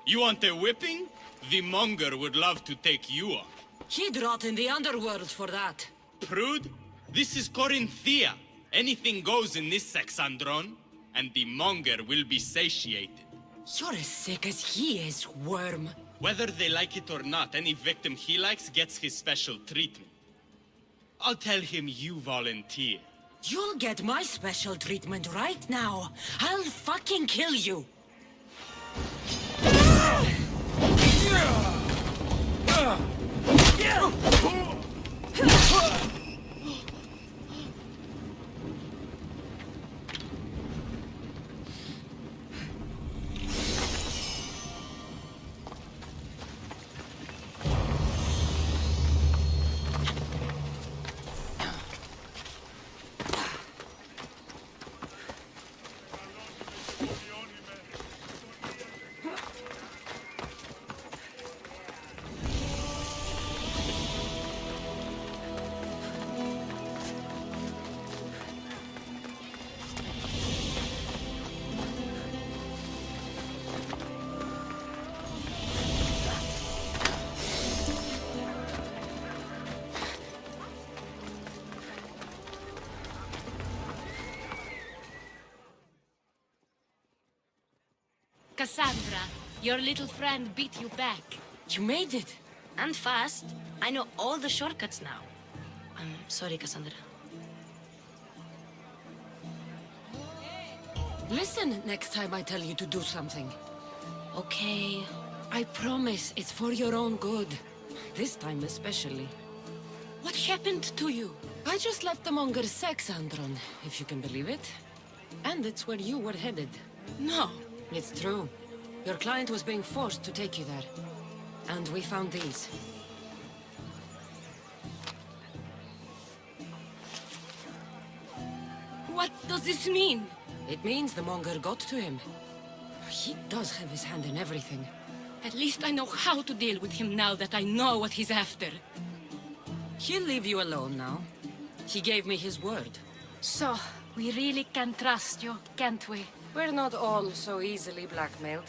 You want a whipping? The monger would love to take you on. He'd rot in the underworld for that. Prude, this is Corinthia. Anything goes in this Sexandron, and the monger will be satiated. You're as sick as he is, worm. Whether they like it or not, any victim he likes gets his special treatment. I'll tell him you volunteer. You'll get my special treatment right now. I'll fucking kill you. Cassandra, your little friend beat you back. You made it. And fast. I know all the shortcuts now. I'm sorry, Cassandra. Listen next time I tell you to do something. Okay. I promise it's for your own good. This time especially. What happened to you? I just left the monger's Sexandron, if you can believe it. And it's where you were headed. No. It's true. Your client was being forced to take you there. And we found these. What does this mean? It means the monger got to him. He does have his hand in everything. At least I know how to deal with him now that I know what he's after. He'll leave you alone now. He gave me his word. So, we really can trust you, can't we? We're not all so easily blackmailed.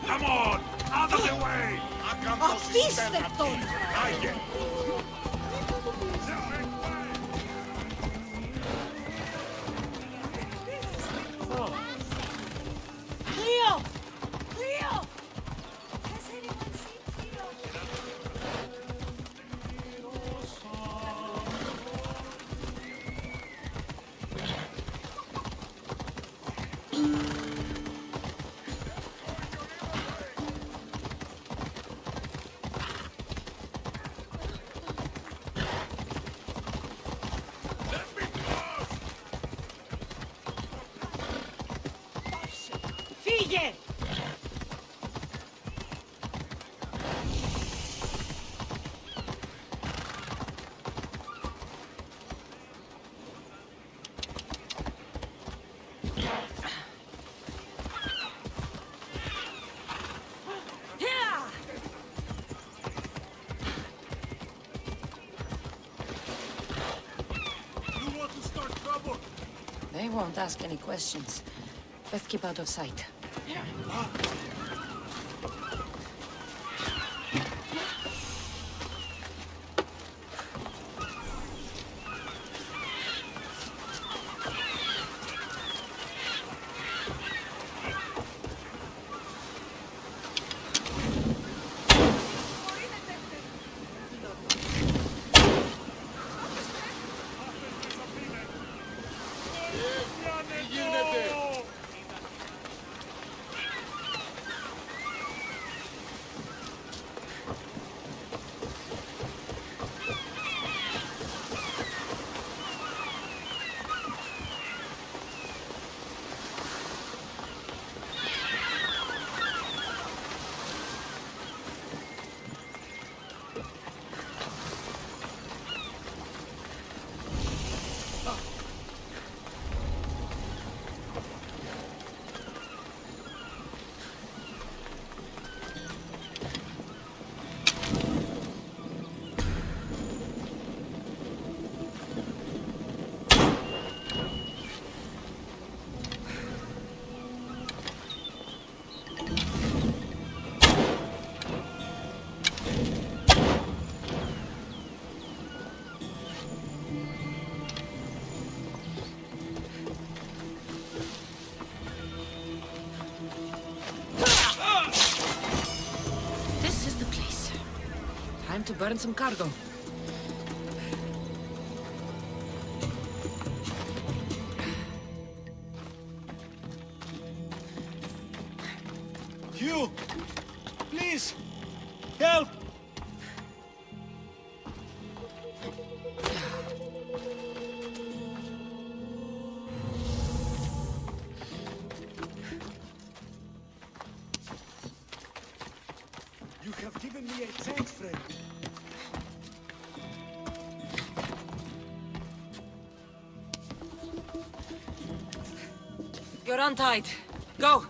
Come on! Out of the way! Cleo! Cleo! Has anyone seen Cleo? They won't ask any questions. Let's keep out of sight. This is the place. Time to burn some cargo. You! Please! Help! You have given me a chance, friend. You're untied. Go!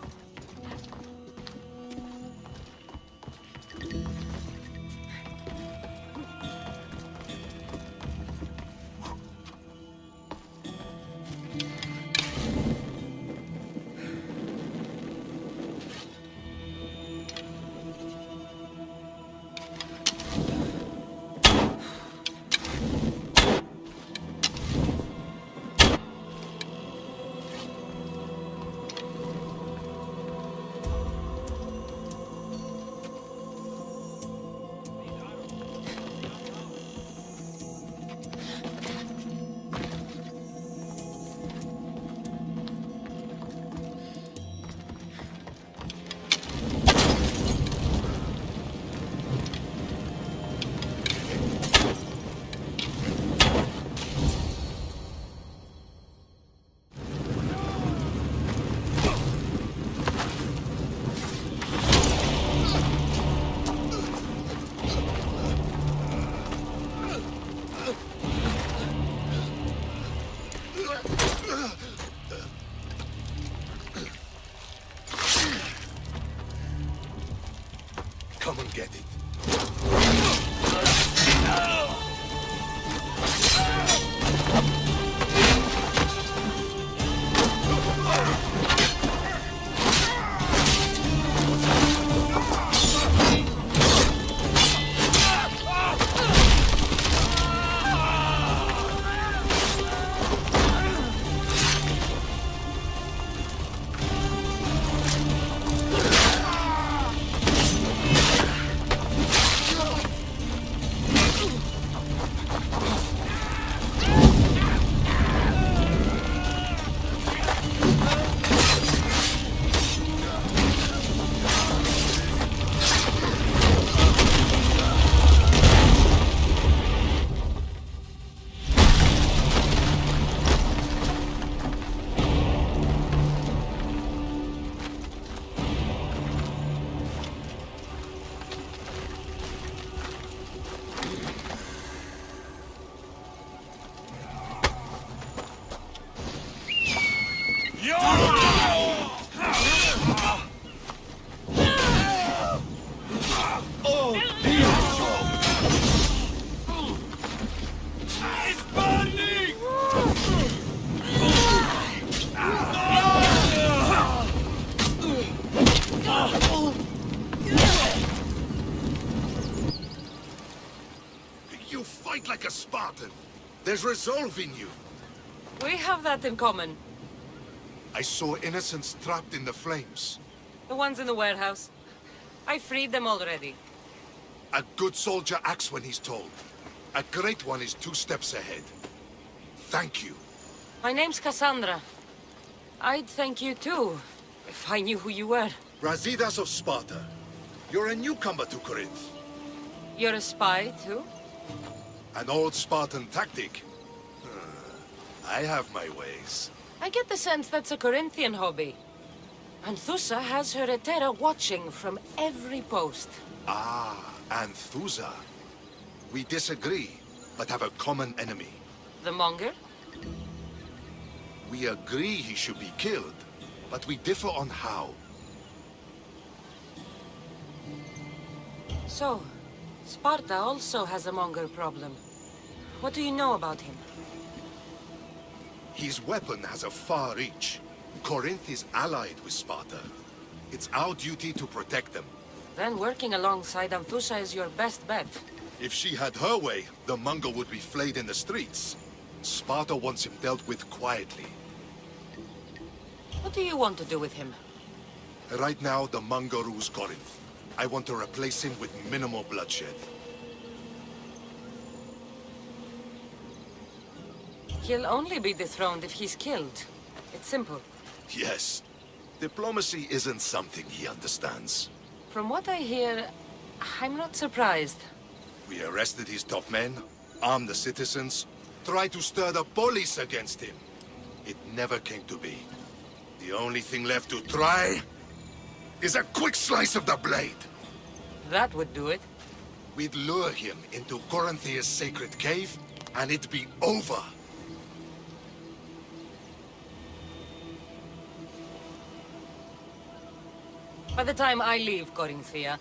Spartan. There's resolve in you. We have that in common. I saw innocents trapped in the flames. The ones in the warehouse. I freed them already. A good soldier acts when he's told. A great one is 2 steps ahead. Thank you. My name's Cassandra. I'd thank you too, if I knew who you were. Brasidas of Sparta. You're a newcomer to Corinth. You're a spy too? An old Spartan tactic. I have my ways. I get the sense that's a Corinthian hobby. Anthusa has her Etera watching from every post. Ah, Anthusa. We disagree, but have a common enemy. The Monger? We agree he should be killed, but we differ on how. So, Sparta also has a Monger problem. What do you know about him? His weapon has a far reach. Corinth is allied with Sparta. It's our duty to protect them. Then working alongside Anthusa is your best bet. If she had her way, the Mongol would be flayed in the streets. Sparta wants him dealt with quietly. What do you want to do with him? Right now, the Mongol rules Corinth. I want to replace him with minimal bloodshed. He'll only be dethroned if he's killed. It's simple. Yes. Diplomacy isn't something he understands. From what I hear, I'm not surprised. We arrested his top men, armed the citizens, tried to stir the police against him. It never came to be. The only thing left to try is a quick slice of the blade. That would do it. We'd lure him into Corinthia's sacred cave, and it'd be over. By the time I leave Corinthia,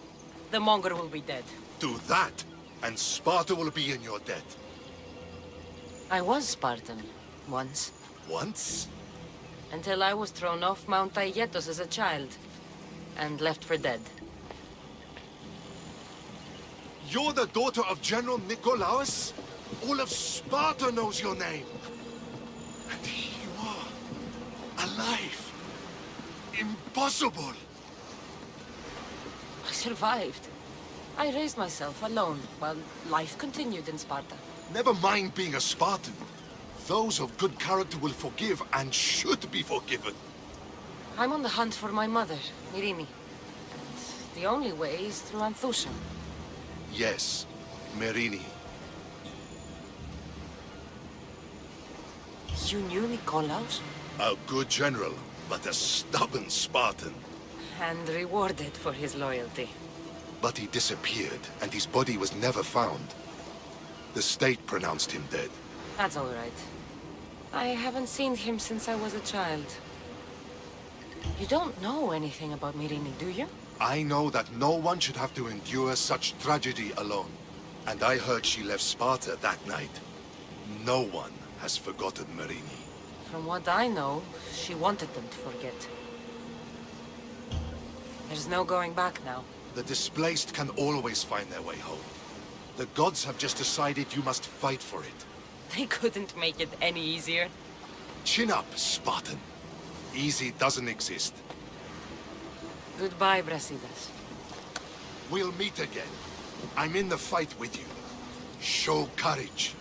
the Monger will be dead. Do that, and Sparta will be in your debt. I was Spartan, once. Once? Until I was thrown off Mount Aietos as a child, and left for dead. You're the daughter of General Nikolaos? All of Sparta knows your name. And here you are, alive. Impossible. I survived. I raised myself alone, while life continued in Sparta. Never mind being a Spartan. Those of good character will forgive and should be forgiven. I'm on the hunt for my mother, Myrini. And the only way is through Anthusa. Yes, Myrini. You knew Nikolaos? A good general, but a stubborn Spartan. And rewarded for his loyalty. But he disappeared, and his body was never found. The state pronounced him dead. That's all right. I haven't seen him since I was a child. You don't know anything about Myrini, do you? I know that no one should have to endure such tragedy alone. And I heard she left Sparta that night. No one has forgotten Myrini. From what I know, she wanted them to forget. There's no going back now. The displaced can always find their way home. The gods have just decided you must fight for it. They couldn't make it any easier. Chin up, Spartan. Easy doesn't exist. Goodbye, Brasidas. We'll meet again. I'm in the fight with you. Show courage.